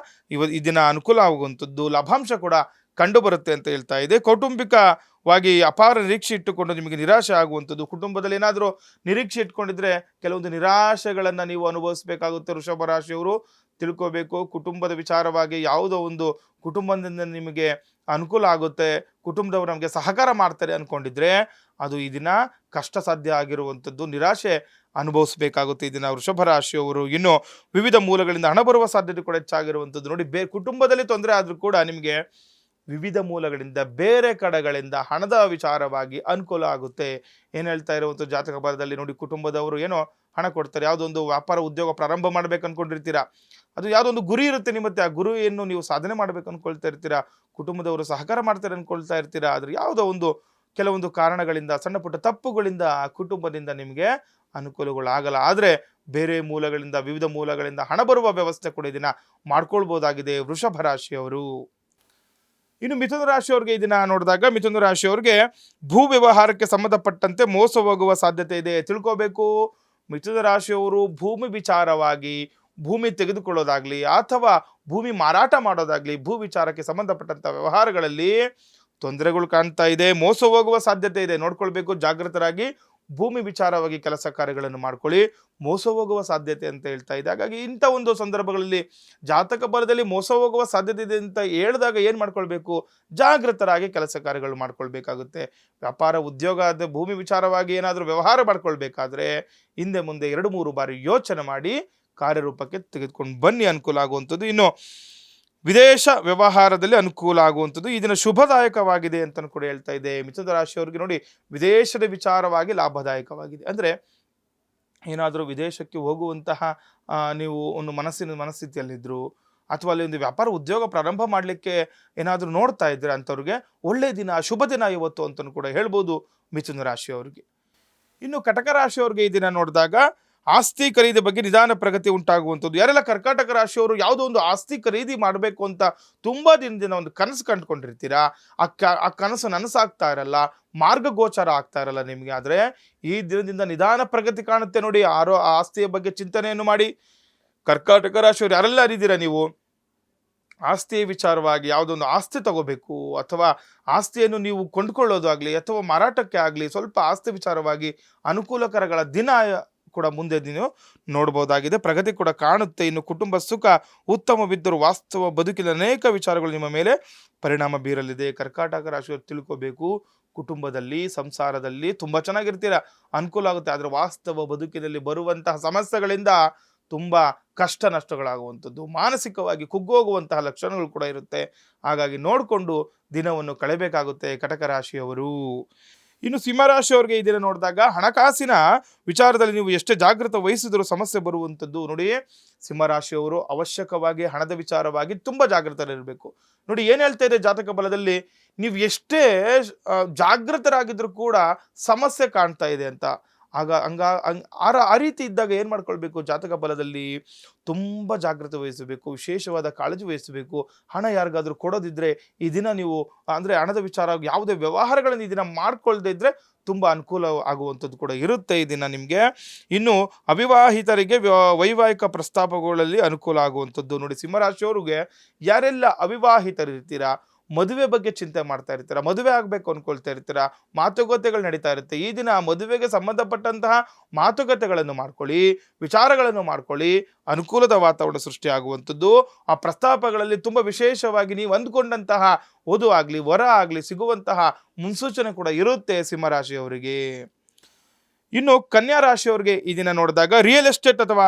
ಈ ದಿನ ಅನುಕೂಲ ಆಗುವಂಥದ್ದು, ಲಾಭಾಂಶ ಕೂಡ ಕಂಡು ಬರುತ್ತೆ ಅಂತ ಹೇಳ್ತಾ ಇದೆ. ಕೌಟುಂಬಿಕವಾಗಿ ಅಪಾರ ನಿರೀಕ್ಷೆ ಇಟ್ಟುಕೊಂಡು ನಿಮಗೆ ನಿರಾಶೆ ಆಗುವಂಥದ್ದು. ಕುಟುಂಬದಲ್ಲಿ ಏನಾದರೂ ನಿರೀಕ್ಷೆ ಇಟ್ಕೊಂಡಿದ್ರೆ ಕೆಲವೊಂದು ನಿರಾಶೆಗಳನ್ನ ನೀವು ಅನುಭವಿಸಬೇಕಾಗುತ್ತೆ. ವೃಷಭ ರಾಶಿಯವರು ತಿಳ್ಕೋಬೇಕು, ಕುಟುಂಬದ ವಿಚಾರವಾಗಿ ಯಾವುದೋ ಒಂದು ಕುಟುಂಬದಿಂದ ನಿಮಗೆ ಅನುಕೂಲ ಆಗುತ್ತೆ, ಕುಟುಂಬದವರು ನಮಗೆ ಸಹಕಾರ ಮಾಡ್ತಾರೆ ಅನ್ಕೊಂಡಿದ್ರೆ ಅದು ಈ ದಿನ ಕಷ್ಟ ಸಾಧ್ಯ ಆಗಿರುವಂಥದ್ದು, ನಿರಾಶೆ ಅನುಭವಿಸಬೇಕಾಗುತ್ತೆ ಈ ದಿನ ವೃಷಭ ರಾಶಿಯವರು. ಇನ್ನು ವಿವಿಧ ಮೂಲಗಳಿಂದ ಹಣ ಬರುವ ಸಾಧ್ಯತೆ ಕೂಡ ಹೆಚ್ಚಾಗಿರುವಂಥದ್ದು. ನೋಡಿ, ಕುಟುಂಬದಲ್ಲಿ ತೊಂದರೆ ಆದ್ರೂ ಕೂಡ ನಿಮಗೆ ವಿವಿಧ ಮೂಲಗಳಿಂದ ಬೇರೆ ಕಡೆಗಳಿಂದ ಹಣದ ವಿಚಾರವಾಗಿ ಅನುಕೂಲ ಆಗುತ್ತೆ. ಏನು ಹೇಳ್ತಾ ಇರುವಂಥ ಜಾತಕ ಬಲದಲ್ಲಿ ನೋಡಿ, ಕುಟುಂಬದವರು ಏನೋ ಹಣ ಕೊಡ್ತಾರೆ, ಯಾವುದೋ ಒಂದು ವ್ಯಾಪಾರ ಉದ್ಯೋಗ ಪ್ರಾರಂಭ ಮಾಡ್ಬೇಕು ಅನ್ಕೊಂಡಿರ್ತೀರಾ, ಅದು ಯಾವುದೋ ಒಂದು ಗುರಿ ಇರುತ್ತೆ ನಿಮ್ಮತ್ತೆ, ಆ ಗುರಿಯನ್ನು ನೀವು ಸಾಧನೆ ಮಾಡ್ಬೇಕು ಅನ್ಕೊಳ್ತಾ ಇರ್ತೀರಾ, ಕುಟುಂಬದವರು ಸಹಕಾರ ಮಾಡ್ತಾರೆ ಅನ್ಕೊಳ್ತಾ ಇರ್ತೀರಾ, ಆದ್ರೆ ಯಾವುದೋ ಒಂದು ಕೆಲವೊಂದು ಕಾರಣಗಳಿಂದ ಸಣ್ಣ ಪುಟ್ಟ ತಪ್ಪುಗಳಿಂದ ಆ ಕುಟುಂಬದಿಂದ ನಿಮಗೆ ಅನುಕೂಲಗಳಾಗಲ್ಲ. ಆದರೆ ಬೇರೆ ಮೂಲಗಳಿಂದ ವಿವಿಧ ಮೂಲಗಳಿಂದ ಹಣ ಬರುವ ವ್ಯವಸ್ಥೆ ಕೂಡ ಇದನ್ನ ಮಾಡ್ಕೊಳ್ಬಹುದಾಗಿದೆ ವೃಷಭ ರಾಶಿಯವರು. ಇನ್ನು ಮಿಥುನ ರಾಶಿಯವರಿಗೆ ಈ ದಿನ ನೋಡಿದಾಗ, ಮಿಥುನ ರಾಶಿಯವರಿಗೆ ಭೂ ವ್ಯವಹಾರಕ್ಕೆ ಸಂಬಂಧಪಟ್ಟಂತೆ ಮೋಸ ಹೋಗುವ ಸಾಧ್ಯತೆ ಇದೆ. ತಿಳ್ಕೋಬೇಕು, ಮಿಥುನ ರಾಶಿಯವರು ಭೂಮಿ ವಿಚಾರವಾಗಿ ಭೂಮಿ ತೆಗೆದುಕೊಳ್ಳೋದಾಗ್ಲಿ ಅಥವಾ ಭೂಮಿ ಮಾರಾಟ ಮಾಡೋದಾಗ್ಲಿ, ಭೂ ವಿಚಾರಕ್ಕೆ ಸಂಬಂಧಪಟ್ಟಂತ ವ್ಯವಹಾರಗಳಲ್ಲಿ ತೊಂದರೆಗಳು ಕಾಣ್ತಾ ಇದೆ, ಮೋಸ ಹೋಗುವ ಸಾಧ್ಯತೆ ಇದೆ. ನೋಡ್ಕೊಳ್ಬೇಕು, ಜಾಗೃತರಾಗಿ ಭೂಮಿ ವಿಚಾರವಾಗಿ ಕೆಲಸ ಕಾರ್ಯಗಳನ್ನು ಮಾಡ್ಕೊಳ್ಳಿ, ಮೋಸ ಹೋಗುವ ಸಾಧ್ಯತೆ ಅಂತ ಹೇಳ್ತಾ ಇದೆ. ಹಾಗಾಗಿ ಇಂಥ ಒಂದು ಸಂದರ್ಭಗಳಲ್ಲಿ ಜಾತಕ ಬಲದಲ್ಲಿ ಮೋಸ ಹೋಗುವ ಸಾಧ್ಯತೆ ಇದೆ ಅಂತ ಹೇಳಿದಾಗ ಏನು ಮಾಡ್ಕೊಳ್ಬೇಕು, ಜಾಗೃತರಾಗಿ ಕೆಲಸ ಕಾರ್ಯಗಳು ಮಾಡ್ಕೊಳ್ಬೇಕಾಗುತ್ತೆ. ವ್ಯಾಪಾರ ಉದ್ಯೋಗ ಭೂಮಿ ವಿಚಾರವಾಗಿ ಏನಾದರೂ ವ್ಯವಹಾರ ಮಾಡ್ಕೊಳ್ಬೇಕಾದ್ರೆ ಹಿಂದೆ ಮುಂದೆ 2-3 ಬಾರಿ ಯೋಚನೆ ಮಾಡಿ ಕಾರ್ಯರೂಪಕ್ಕೆ ತೆಗೆದುಕೊಂಡು ಬನ್ನಿ, ಅನುಕೂಲ ಆಗುವಂಥದ್ದು. ಇನ್ನು ವಿದೇಶ ವ್ಯವಹಾರದಲ್ಲಿ ಅನುಕೂಲ ಆಗುವಂಥದ್ದು ಈ ದಿನ ಶುಭದಾಯಕವಾಗಿದೆ ಅಂತ ಕೂಡ ಹೇಳ್ತಾ ಇದೆ. ಮಿಥುನ ರಾಶಿಯವರಿಗೆ ನೋಡಿ, ವಿದೇಶದ ವಿಚಾರವಾಗಿ ಲಾಭದಾಯಕವಾಗಿದೆ. ಅಂದರೆ ಏನಾದರೂ ವಿದೇಶಕ್ಕೆ ಹೋಗುವಂತಹ ನೀವು ಒಂದು ಮನಸ್ಥಿತಿಯಲ್ಲಿದ್ದರು, ಅಥವಾ ಅಲ್ಲಿ ಒಂದು ವ್ಯಾಪಾರ ಉದ್ಯೋಗ ಪ್ರಾರಂಭ ಮಾಡಲಿಕ್ಕೆ ಏನಾದರೂ ನೋಡ್ತಾ ಇದ್ದೀರಾ ಅಂಥವ್ರಿಗೆ ಒಳ್ಳೆಯ ದಿನ, ಶುಭ ದಿನ ಇವತ್ತು ಅಂತಲೂ ಕೂಡ ಹೇಳ್ಬೋದು ಮಿಥುನ ರಾಶಿಯವರಿಗೆ. ಇನ್ನು ಕಟಕ ರಾಶಿಯವರಿಗೆ ಈ ದಿನ ನೋಡಿದಾಗ ಆಸ್ತಿ ಖರೀದಿ ಬಗ್ಗೆ ನಿಧಾನ ಪ್ರಗತಿ ಉಂಟಾಗುವಂಥದ್ದು. ಯಾರೆಲ್ಲ ಕರ್ಕಾಟಕ ರಾಶಿಯವರು ಯಾವುದೋ ಒಂದು ಆಸ್ತಿ ಖರೀದಿ ಮಾಡಬೇಕು ಅಂತ ತುಂಬ ದಿನದಿಂದ ಒಂದು ಕನಸು ಕಂಡುಕೊಂಡಿರ್ತೀರಾ, ಆ ಕನಸು ನನಸಾಗ್ತಾ ಇರಲ್ಲ, ಮಾರ್ಗಗೋಚರ ಆಗ್ತಾ ಇರಲ್ಲ ನಿಮಗೆ. ಆದರೆ ಈ ದಿನದಿಂದ ನಿಧಾನ ಪ್ರಗತಿ ಕಾಣುತ್ತೆ ನೋಡಿ. ಆಸ್ತಿಯ ಬಗ್ಗೆ ಚಿಂತನೆಯನ್ನು ಮಾಡಿ. ಕರ್ಕಾಟಕ ರಾಶಿಯವರು ಯಾರೆಲ್ಲ ಅರಿದ್ದೀರಾ ನೀವು ಆಸ್ತಿಯ ವಿಚಾರವಾಗಿ ಯಾವುದೊಂದು ಆಸ್ತಿ ತಗೋಬೇಕು ಅಥವಾ ಆಸ್ತಿಯನ್ನು ನೀವು ಕೊಂಡುಕೊಳ್ಳೋದು ಆಗಲಿ ಅಥವಾ ಮಾರಾಟಕ್ಕೆ ಆಗಲಿ, ಸ್ವಲ್ಪ ಆಸ್ತಿ ವಿಚಾರವಾಗಿ ಅನುಕೂಲಕರಗಳ ದಿನ ಕೂಡ ಮುಂದೆ ನೀವು ನೋಡ್ಬೋದಾಗಿದೆ. ಪ್ರಗತಿ ಕೂಡ ಕಾಣುತ್ತೆ. ಇನ್ನು ಕುಟುಂಬ ಸುಖ ಉತ್ತಮವಿದ್ದರೂ ವಾಸ್ತವ ಬದುಕಿನ ಅನೇಕ ವಿಚಾರಗಳು ನಿಮ್ಮ ಮೇಲೆ ಪರಿಣಾಮ ಬೀರಲಿದೆ. ಕರ್ಕಾಟಕ ರಾಶಿಯವರು ತಿಳ್ಕೋಬೇಕು, ಕುಟುಂಬದಲ್ಲಿ ಸಂಸಾರದಲ್ಲಿ ತುಂಬ ಚೆನ್ನಾಗಿರ್ತೀರ, ಅನುಕೂಲ ಆಗುತ್ತೆ. ಆದರೆ ವಾಸ್ತವ ಬದುಕಿನಲ್ಲಿ ಬರುವಂತಹ ಸಮಸ್ಯೆಗಳಿಂದ ತುಂಬ ಕಷ್ಟ ನಷ್ಟಗಳಾಗುವಂಥದ್ದು, ಮಾನಸಿಕವಾಗಿ ಕುಗ್ಗೋಗುವಂತಹ ಲಕ್ಷಣಗಳು ಕೂಡ ಇರುತ್ತೆ. ಹಾಗಾಗಿ ನೋಡಿಕೊಂಡು ದಿನವನ್ನು ಕಳೆಯಬೇಕಾಗುತ್ತೆ ಕಟಕ ರಾಶಿಯವರು. ಇನ್ನು ಸಿಂಹರಾಶಿಯವರಿಗೆ ಈ ದಿನ ನೋಡಿದಾಗ ಹಣಕಾಸಿನ ವಿಚಾರದಲ್ಲಿ ನೀವು ಎಷ್ಟೇ ಜಾಗೃತ ವಹಿಸಿದರೂ ಸಮಸ್ಯೆ ಬರುವಂಥದ್ದು ನೋಡಿ. ಸಿಂಹರಾಶಿಯವರು ಅವಶ್ಯಕವಾಗಿ ಹಣದ ವಿಚಾರವಾಗಿ ತುಂಬ ಜಾಗೃತರಿರಬೇಕು ನೋಡಿ. ಏನು ಹೇಳ್ತಾ ಇದೆ ಜಾತಕ ಬಲದಲ್ಲಿ, ನೀವು ಎಷ್ಟೇ ಜಾಗೃತರಾಗಿದ್ರೂ ಕೂಡ ಸಮಸ್ಯೆ ಕಾಣ್ತಾ ಇದೆ ಅಂತ. ಆ ರೀತಿ ಇದ್ದಾಗ ಏನು ಮಾಡ್ಕೊಳ್ಬೇಕು, ಜಾತಕ ಬಲದಲ್ಲಿ ತುಂಬ ಜಾಗೃತೆ ವಹಿಸಬೇಕು, ವಿಶೇಷವಾದ ಕಾಳಜಿ ವಹಿಸಬೇಕು. ಹಣ ಯಾರಿಗಾದ್ರೂ ಕೊಡೋದಿದ್ರೆ ಈ ದಿನ ನೀವು ಅಂದರೆ ಹಣದ ವಿಚಾರ ಯಾವುದೇ ವ್ಯವಹಾರಗಳನ್ನು ಈ ದಿನ ಮಾಡ್ಕೊಳ್ದೇ ಇದ್ರೆ ತುಂಬ ಅನುಕೂಲ ಆಗುವಂಥದ್ದು ಕೂಡ ಇರುತ್ತೆ ಈ ದಿನ ನಿಮಗೆ. ಇನ್ನು ಅವಿವಾಹಿತರಿಗೆ ವೈವಾಹಿಕ ಪ್ರಸ್ತಾಪಗಳಲ್ಲಿ ಅನುಕೂಲ ಆಗುವಂಥದ್ದು ನೋಡಿ. ಸಿಂಹರಾಶಿಯವರಿಗೆ ಯಾರೆಲ್ಲ ಅವಿವಾಹಿತರಿರ್ತೀರಾ, ಮದುವೆ ಬಗ್ಗೆ ಚಿಂತೆ ಮಾಡ್ತಾ ಇರ್ತೀರಾ, ಮದುವೆ ಆಗಬೇಕು ಅಂದ್ಕೊಳ್ತಾ ಇರ್ತೀರಾ, ಮಾತುಕತೆಗಳು ನಡೀತಾ ಇರುತ್ತೆ. ಈ ದಿನ ಮದುವೆಗೆ ಸಂಬಂಧಪಟ್ಟಂತಹ ಮಾತುಕತೆಗಳನ್ನು ಮಾಡ್ಕೊಳ್ಳಿ, ವಿಚಾರಗಳನ್ನು ಮಾಡ್ಕೊಳ್ಳಿ, ಅನುಕೂಲದ ವಾತಾವರಣ ಸೃಷ್ಟಿಯಾಗುವಂಥದ್ದು. ಆ ಪ್ರಸ್ತಾಪಗಳಲ್ಲಿ ತುಂಬ ವಿಶೇಷವಾಗಿ ನೀವು ಅಂದ್ಕೊಂಡಂತಹ ವಧು ಆಗಲಿ ವರ ಆಗಲಿ ಸಿಗುವಂತಹ ಮುನ್ಸೂಚನೆ ಕೂಡ ಇರುತ್ತೆ ಸಿಂಹರಾಶಿಯವರಿಗೆ. ಇನ್ನು ಕನ್ಯಾ ರಾಶಿಯವರಿಗೆ ಈ ದಿನ ನೋಡಿದಾಗ ರಿಯಲ್ ಎಸ್ಟೇಟ್ ಅಥವಾ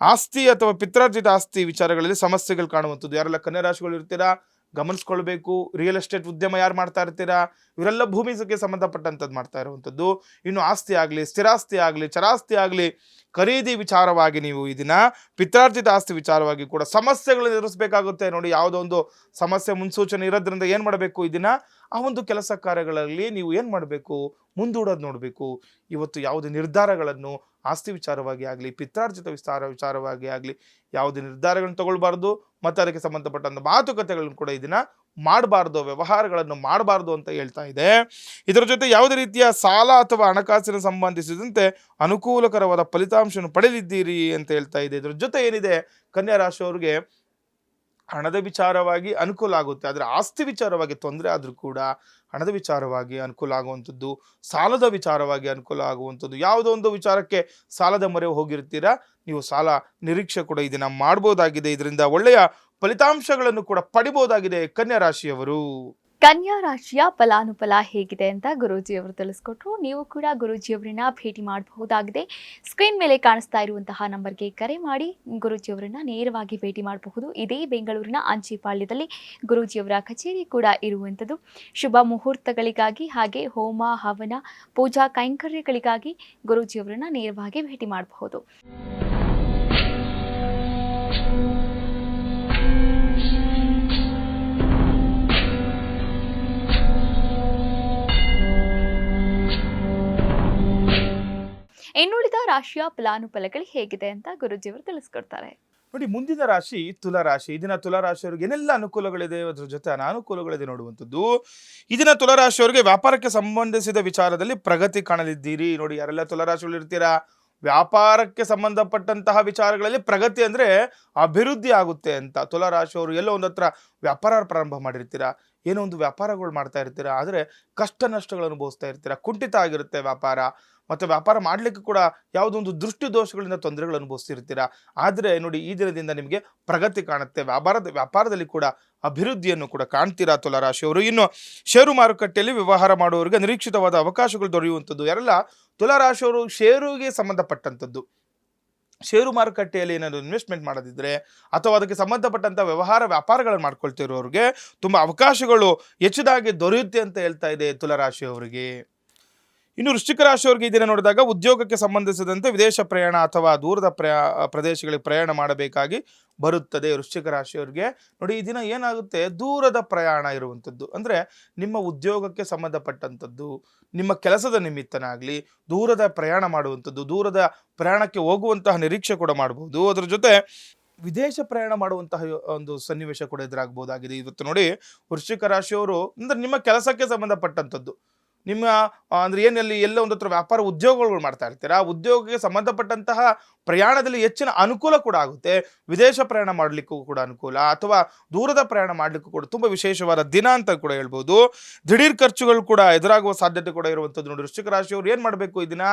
ಆಸ್ತಿ ಅಥವಾ ಪಿತ್ರಾರ್ಜಿತ ಆಸ್ತಿ ವಿಚಾರಗಳಲ್ಲಿ ಸಮಸ್ಯೆಗಳು ಕಾಣುವಂಥದ್ದು. ಯಾರೆಲ್ಲ ಕನ್ಯಾ ರಾಶಿಗಳು ಇರ್ತೀರಾ ಗಮನಿಸ್ಕೊಳ್ಬೇಕು. ರಿಯಲ್ ಎಸ್ಟೇಟ್ ಉದ್ಯಮ ಯಾರು ಮಾಡ್ತಾ ಇರ್ತೀರಾ ಇವರೆಲ್ಲ ಭೂಮಿಗೆ ಸಂಬಂಧಪಟ್ಟಂಥದ್ದು ಮಾಡ್ತಾ ಇರುವಂಥದ್ದು. ಇನ್ನು ಆಸ್ತಿ ಆಗಲಿ, ಸ್ಥಿರಾಸ್ತಿ ಆಗಲಿ, ಚರಾಸ್ತಿ ಆಗಲಿ ಖರೀದಿ ವಿಚಾರವಾಗಿ ನೀವು ಈ ದಿನ ಪಿತ್ರಾರ್ಜಿತ ಆಸ್ತಿ ವಿಚಾರವಾಗಿ ಕೂಡ ಸಮಸ್ಯೆಗಳನ್ನು ಎದುರಿಸಬೇಕಾಗುತ್ತೆ ನೋಡಿ. ಯಾವುದೋ ಒಂದು ಸಮಸ್ಯೆ ಮುನ್ಸೂಚನೆ ಇರೋದ್ರಿಂದ ಏನು ಮಾಡಬೇಕು, ಈ ದಿನ ಆ ಒಂದು ಕೆಲಸ ಕಾರ್ಯಗಳಲ್ಲಿ ನೀವು ಏನು ಮಾಡಬೇಕು, ಮುಂದೂಡೋದು ನೋಡಬೇಕು. ಇವತ್ತು ಯಾವುದೇ ನಿರ್ಧಾರಗಳನ್ನು ಆಸ್ತಿ ವಿಚಾರವಾಗಿ ಆಗಲಿ, ಪಿತ್ರಾರ್ಜಿತ ವಿಚಾರವಾಗಿ ಆಗಲಿ ಯಾವುದೇ ನಿರ್ಧಾರಗಳನ್ನು ತಗೊಳ್ಬಾರ್ದು. ಮತ್ತು ಅದಕ್ಕೆ ಸಂಬಂಧಪಟ್ಟಂಥ ಮಾತುಕತೆಗಳನ್ನು ಕೂಡ ಈ ದಿನ ಮಾಡಬಾರ್ದು, ವ್ಯವಹಾರಗಳನ್ನು ಮಾಡಬಾರ್ದು ಅಂತ ಹೇಳ್ತಾ ಇದೆ. ಇದರ ಜೊತೆ ಯಾವುದೇ ರೀತಿಯ ಸಾಲ ಅಥವಾ ಹಣಕಾಸಿನ ಸಂಬಂಧಿಸಿದಂತೆ ಅನುಕೂಲಕರವಾದ ಫಲಿತಾಂಶವನ್ನು ಪಡೆಯಲಿದ್ದೀರಿ ಅಂತ ಹೇಳ್ತಾ ಇದೆ. ಇದರ ಜೊತೆ ಏನಿದೆ, ಕನ್ಯಾ ರಾಶಿಯವರಿಗೆ ಹಣದ ವಿಚಾರವಾಗಿ ಅನುಕೂಲ ಆಗುತ್ತೆ. ಆದರೆ ಆಸ್ತಿ ವಿಚಾರವಾಗಿ ತೊಂದರೆ ಆದರೂ ಕೂಡ ಹಣದ ವಿಚಾರವಾಗಿ ಅನುಕೂಲ ಆಗುವಂಥದ್ದು, ಸಾಲದ ವಿಚಾರವಾಗಿ ಅನುಕೂಲ ಆಗುವಂಥದ್ದು. ಯಾವುದೋ ಒಂದು ವಿಚಾರಕ್ಕೆ ಸಾಲದ ಮೊರೆ ಹೋಗಿರ್ತೀರಾ, ನೀವು ಸಾಲ ನಿರೀಕ್ಷೆ ಕೂಡ ಈ ದಿನ ಮಾಡ್ಬೋದಾಗಿದೆ. ಇದರಿಂದ ಒಳ್ಳೆಯ ಫಲಿತಾಂಶಗಳನ್ನು ಕೂಡ ಪಡಿಬೋದಾಗಿದೆ ಕನ್ಯಾ ರಾಶಿಯವರು. ಕನ್ಯಾ ರಾಶಿಯ ಫಲಾನುಫಲ ಹೇಗಿದೆ ಅಂತ ಗುರೂಜಿಯವರು ತಿಳಿಸ್ಕೊಟ್ರು. ನೀವು ಕೂಡ ಗುರೂಜಿಯವರನ್ನ ಭೇಟಿ ಮಾಡಬಹುದಾಗಿದೆ. ಸ್ಕ್ರೀನ್ ಮೇಲೆ ಕಾಣಿಸ್ತಾ ಇರುವಂತಹ ನಂಬರ್ಗೆ ಕರೆ ಮಾಡಿ ಗುರೂಜಿಯವರನ್ನ ನೇರವಾಗಿ ಭೇಟಿ ಮಾಡಬಹುದು. ಇದೇ ಬೆಂಗಳೂರಿನ ಅಂಚೆಪಾಳ್ಯದಲ್ಲಿ ಗುರೂಜಿಯವರ ಕಚೇರಿ ಕೂಡ ಇರುವಂಥದ್ದು. ಶುಭ ಮುಹೂರ್ತಗಳಿಗಾಗಿ ಹಾಗೆ ಹೋಮ ಹವನ ಪೂಜಾ ಕೈಂಕರ್ಯಗಳಿಗಾಗಿ ಗುರೂಜಿಯವರನ್ನ ನೇರವಾಗಿ ಭೇಟಿ ಮಾಡಬಹುದು. ಇನ್ನುಳಿದ ರಾಶಿಯ ಫಲಾನುಫಲಗಳು ಹೇಗಿದೆ ಅಂತ ಗುರೂಜಿಯವರು ತಿಳಿಸ್ಕೊಡ್ತಾರೆ ನೋಡಿ. ಮುಂದಿನ ರಾಶಿ ತುಲಾರಾಶಿ. ಈ ದಿನ ತುಲಾರಾಶಿಯವರಿಗೆ ಏನೆಲ್ಲ ಅನುಕೂಲಗಳಿದೆ, ಅದ್ರ ಜೊತೆ ಅನಾನುಕೂಲಗಳಿದೆ ನೋಡುವಂಥದ್ದು. ಈ ದಿನ ತುಲಾರಾಶಿಯವರಿಗೆ ವ್ಯಾಪಾರಕ್ಕೆ ಸಂಬಂಧಿಸಿದ ವಿಚಾರದಲ್ಲಿ ಪ್ರಗತಿ ಕಾಣಲಿದ್ದೀರಿ ನೋಡಿ. ಯಾರೆಲ್ಲ ತುಲಾರಾಶಿಗಳು ಇರ್ತೀರಾ, ವ್ಯಾಪಾರಕ್ಕೆ ಸಂಬಂಧಪಟ್ಟಂತಹ ವಿಚಾರಗಳಲ್ಲಿ ಪ್ರಗತಿ ಅಂದರೆ ಅಭಿವೃದ್ಧಿ ಆಗುತ್ತೆ ಅಂತ. ತುಲಾರಾಶಿಯವರು ಎಲ್ಲೋ ಒಂದು ಹತ್ರ ವ್ಯಾಪಾರ ಪ್ರಾರಂಭ ಮಾಡಿರ್ತೀರಾ, ಏನೋ ಒಂದು ವ್ಯಾಪಾರಗಳು ಮಾಡ್ತಾ ಇರ್ತೀರಾ, ಆದರೆ ಕಷ್ಟ ನಷ್ಟಗಳನ್ನು ಅನುಭವಿಸ್ತಾ ಇರ್ತೀರಾ, ಕುಂಠಿತ ಆಗಿರುತ್ತೆ ವ್ಯಾಪಾರ. ಮತ್ತು ವ್ಯಾಪಾರ ಮಾಡಲಿಕ್ಕೆ ಕೂಡ ಯಾವುದೋ ಒಂದು ದೃಷ್ಟಿ ದೋಷಗಳಿಂದ ತೊಂದರೆಗಳು ಅನುಭವಿಸ್ತಿರ್ತೀರಾ. ಆದರೆ ನೋಡಿ, ಈ ದಿನದಿಂದ ನಿಮಗೆ ಪ್ರಗತಿ ಕಾಣುತ್ತೆ. ವ್ಯಾಪಾರದಲ್ಲಿ ಕೂಡ ಅಭಿವೃದ್ಧಿಯನ್ನು ಕೂಡ ಕಾಣ್ತೀರಾ ತುಲಾರಾಶಿಯವರು. ಇನ್ನು ಷೇರು ಮಾರುಕಟ್ಟೆಯಲ್ಲಿ ವ್ಯವಹಾರ ಮಾಡುವವರಿಗೆ ನಿರೀಕ್ಷಿತವಾದ ಅವಕಾಶಗಳು ದೊರೆಯುವಂಥದ್ದು. ಯಾರೆಲ್ಲ ತುಲಾರಾಶಿಯವರು ಷೇರುಗೆ ಸಂಬಂಧಪಟ್ಟಂಥದ್ದು, ಷೇರು ಮಾರುಕಟ್ಟೆಯಲ್ಲಿ ಏನಾದರೂ ಇನ್ವೆಸ್ಟ್ಮೆಂಟ್ ಮಾಡೋದಿದ್ರೆ ಅಥವಾ ಅದಕ್ಕೆ ಸಂಬಂಧಪಟ್ಟಂಥ ವ್ಯಾಪಾರಗಳನ್ನು ಮಾಡ್ಕೊಳ್ತಿರೋರಿಗೆ ತುಂಬ ಅವಕಾಶಗಳು ಹೆಚ್ಚಿದಾಗಿ ದೊರೆಯುತ್ತೆ ಅಂತ ಹೇಳ್ತಾ ಇದೆ ತುಲಾರಾಶಿಯವರಿಗೆ. ಇನ್ನು ವೃಶ್ಚಿಕ ರಾಶಿಯವರಿಗೆ ಈ ದಿನ ನೋಡಿದಾಗ ಉದ್ಯೋಗಕ್ಕೆ ಸಂಬಂಧಿಸಿದಂತೆ ವಿದೇಶ ಪ್ರಯಾಣ ಅಥವಾ ದೂರದ ಪ್ರದೇಶಗಳಿಗೆ ಪ್ರಯಾಣ ಮಾಡಬೇಕಾಗಿ ಬರುತ್ತದೆ. ವೃಶ್ಚಿಕ ರಾಶಿಯವರಿಗೆ ನೋಡಿ, ಈ ದಿನ ಏನಾಗುತ್ತೆ, ದೂರದ ಪ್ರಯಾಣ ಇರುವಂಥದ್ದು, ಅಂದರೆ ನಿಮ್ಮ ಉದ್ಯೋಗಕ್ಕೆ ಸಂಬಂಧಪಟ್ಟಂಥದ್ದು, ನಿಮ್ಮ ಕೆಲಸದ ನಿಮಿತ್ತನಾಗಲಿ ದೂರದ ಪ್ರಯಾಣ ಮಾಡುವಂಥದ್ದು, ದೂರದ ಪ್ರಯಾಣಕ್ಕೆ ಹೋಗುವಂತಹ ನಿರೀಕ್ಷೆ ಕೂಡ ಮಾಡಬಹುದು. ಅದರ ಜೊತೆ ವಿದೇಶ ಪ್ರಯಾಣ ಮಾಡುವಂತಹ ಒಂದು ಸನ್ನಿವೇಶ ಕೂಡ ಎದುರಾಗಬಹುದಾಗಿದೆ. ಇವತ್ತು ನೋಡಿ, ವೃಶ್ಚಿಕ ರಾಶಿಯವರು ಅಂದರೆ ನಿಮ್ಮ ಕೆಲಸಕ್ಕೆ ಸಂಬಂಧಪಟ್ಟಂಥದ್ದು, ನಿಮ್ಮ ಅಂದರೆ ಏನಲ್ಲಿ ಎಲ್ಲ ಒಂದು ಹತ್ರ ವ್ಯಾಪಾರ ಉದ್ಯೋಗಗಳು ಮಾಡ್ತಾ ಇರ್ತೀರಾ, ಆ ಉದ್ಯೋಗಕ್ಕೆ ಸಂಬಂಧಪಟ್ಟಂತಹ ಪ್ರಯಾಣದಲ್ಲಿ ಹೆಚ್ಚಿನ ಅನುಕೂಲ ಕೂಡ ಆಗುತ್ತೆ. ವಿದೇಶ ಪ್ರಯಾಣ ಮಾಡಲಿಕ್ಕೂ ಕೂಡ ಅನುಕೂಲ, ಅಥವಾ ದೂರದ ಪ್ರಯಾಣ ಮಾಡಲಿಕ್ಕೂ ಕೂಡ ತುಂಬ ವಿಶೇಷವಾದ ದಿನ ಅಂತ ಕೂಡ ಹೇಳ್ಬೋದು. ದಿಢೀರ್ ಖರ್ಚುಗಳು ಕೂಡ ಎದುರಾಗುವ ಸಾಧ್ಯತೆ ಕೂಡ ಇರುವಂಥದ್ದು. ನೋಡಿ, ವೃಶ್ಚಿಕ ರಾಶಿಯವರು ಏನು ಮಾಡಬೇಕು, ಈ ದಿನ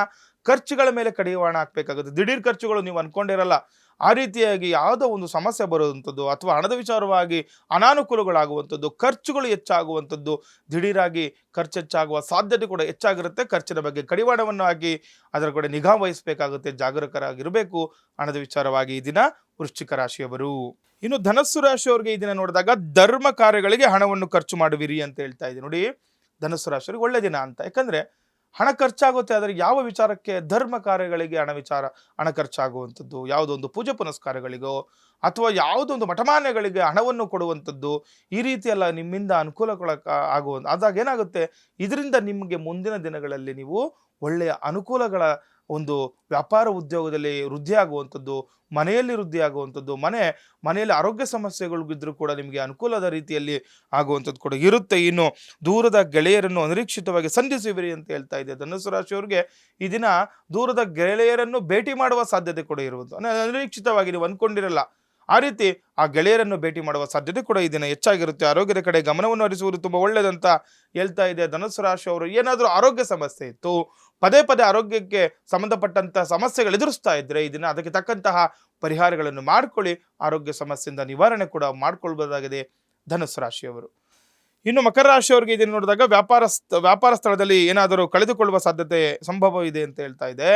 ಖರ್ಚುಗಳ ಮೇಲೆ ಕಡಿವಾಣ ಹಾಕಬೇಕಾಗುತ್ತೆ. ದಿಢೀರ್ ಖರ್ಚುಗಳು ನೀವು ಅನ್ಕೊಂಡಿರಲ್ಲ, ಆ ರೀತಿಯಾಗಿ ಯಾವುದೋ ಒಂದು ಸಮಸ್ಯೆ ಬರುವಂಥದ್ದು ಅಥವಾ ಹಣದ ವಿಚಾರವಾಗಿ ಅನಾನುಕೂಲಗಳಾಗುವಂಥದ್ದು, ಖರ್ಚುಗಳು ಹೆಚ್ಚಾಗುವಂಥದ್ದು, ದಿಢೀರಾಗಿ ಖರ್ಚು ಹೆಚ್ಚಾಗುವ ಸಾಧ್ಯತೆ ಕೂಡ ಹೆಚ್ಚಾಗಿರುತ್ತೆ. ಖರ್ಚಿನ ಬಗ್ಗೆ ಕಡಿವಾಣವನ್ನು ಹಾಕಿ ಅದರ ಕಡೆ ನಿಗಾ ವಹಿಸಬೇಕಾಗುತ್ತೆ, ಜಾಗರೂಕರಾಗಿರಬೇಕು ಹಣದ ವಿಚಾರವಾಗಿ ಈ ದಿನ ವೃಶ್ಚಿಕ ರಾಶಿಯವರು. ಇನ್ನು ಧನಸ್ಸು ರಾಶಿಯವರಿಗೆ ಈ ದಿನ ನೋಡಿದಾಗ ಧರ್ಮ ಕಾರ್ಯಗಳಿಗೆ ಹಣವನ್ನು ಖರ್ಚು ಮಾಡುವಿರಿ ಅಂತ ಹೇಳ್ತಾ ಇದೆ. ನೋಡಿ, ಧನಸ್ಸು ರಾಶಿಯವರಿಗೆ ಒಳ್ಳೆ ದಿನ ಅಂತ, ಯಾಕಂದ್ರೆ ಹಣ ಖರ್ಚಾಗುತ್ತೆ, ಆದರೆ ಯಾವ ವಿಚಾರಕ್ಕೆ, ಧರ್ಮ ಕಾರ್ಯಗಳಿಗೆ ಹಣ ಖರ್ಚಾಗುವಂಥದ್ದು, ಯಾವುದೊಂದು ಪೂಜೆ ಪುನಸ್ಕಾರಗಳಿಗೋ ಅಥವಾ ಯಾವುದೊಂದು ಮಠಮಾನ್ಯಗಳಿಗೆ ಹಣವನ್ನು ಕೊಡುವಂಥದ್ದು, ಈ ರೀತಿಯೆಲ್ಲ ನಿಮ್ಮಿಂದ ಅನುಕೂಲಗಳ ಆದಾಗ ಏನಾಗುತ್ತೆ, ಇದರಿಂದ ನಿಮಗೆ ಮುಂದಿನ ದಿನಗಳಲ್ಲಿ ನೀವು ಒಳ್ಳೆಯ ಅನುಕೂಲಗಳ ಒಂದು ವ್ಯಾಪಾರ ಉದ್ಯೋಗದಲ್ಲಿ ವೃದ್ಧಿ ಆಗುವಂಥದ್ದು, ಮನೆಯಲ್ಲಿ ವೃದ್ಧಿ ಆಗುವಂಥದ್ದು, ಮನೆಯಲ್ಲಿ ಆರೋಗ್ಯ ಸಮಸ್ಯೆಗಳು ಇದ್ರೂ ಕೂಡ ನಿಮಗೆ ಅನುಕೂಲದ ರೀತಿಯಲ್ಲಿ ಆಗುವಂಥದ್ದು ಕೂಡ ಇರುತ್ತೆ. ಇನ್ನು ದೂರದ ಗೆಳೆಯರನ್ನು ಅನಿರೀಕ್ಷಿತವಾಗಿ ಸಂಧಿಸುವಿರಿ ಅಂತ ಹೇಳ್ತಾ ಇದೆ. ಧನುಸ್ಸು ರಾಶಿಯವರಿಗೆ ಈ ದಿನ ದೂರದ ಗೆಳೆಯರನ್ನು ಭೇಟಿ ಮಾಡುವ ಸಾಧ್ಯತೆ ಕೂಡ ಇರುವುದು, ಅನಿರೀಕ್ಷಿತವಾಗಿ ನೀವು ಅನ್ಕೊಂಡಿರಲ್ಲ, ಆ ರೀತಿ ಆ ಗೆಳೆಯರನ್ನು ಭೇಟಿ ಮಾಡುವ ಸಾಧ್ಯತೆ ಕೂಡ ಈ ದಿನ ಹೆಚ್ಚಾಗಿರುತ್ತೆ. ಆರೋಗ್ಯದ ಕಡೆ ಗಮನವನ್ನು ಹರಿಸುವುದು ತುಂಬ ಒಳ್ಳೆಯದಂತ ಹೇಳ್ತಾ ಇದೆ. ಧನುಸ್ಸು ರಾಶಿಯವರು ಏನಾದರೂ ಆರೋಗ್ಯ ಸಮಸ್ಯೆ ಇತ್ತು, ಪದೇ ಪದೇ ಆರೋಗ್ಯಕ್ಕೆ ಸಂಬಂಧಪಟ್ಟಂತಹ ಸಮಸ್ಯೆಗಳು ಎದುರಿಸ್ತಾ ಇದ್ರೆ ಈ ದಿನ ಅದಕ್ಕೆ ತಕ್ಕಂತಹ ಪರಿಹಾರಗಳನ್ನು ಮಾಡ್ಕೊಳ್ಳಿ, ಆರೋಗ್ಯ ಸಮಸ್ಯೆಯಿಂದ ನಿವಾರಣೆ ಕೂಡ ಮಾಡ್ಕೊಳ್ಬಹುದಾಗಿದೆ ಧನುಸ್ಸು ರಾಶಿಯವರು. ಇನ್ನು ಮಕರ ರಾಶಿಯವರಿಗೆ ಇದನ್ನು ನೋಡಿದಾಗ ವ್ಯಾಪಾರ ಸ್ಥಳದಲ್ಲಿ ಏನಾದರೂ ಕಳೆದುಕೊಳ್ಳುವ ಸಾಧ್ಯತೆ ಸಂಭವ ಇದೆ ಅಂತ ಹೇಳ್ತಾ ಇದೆ.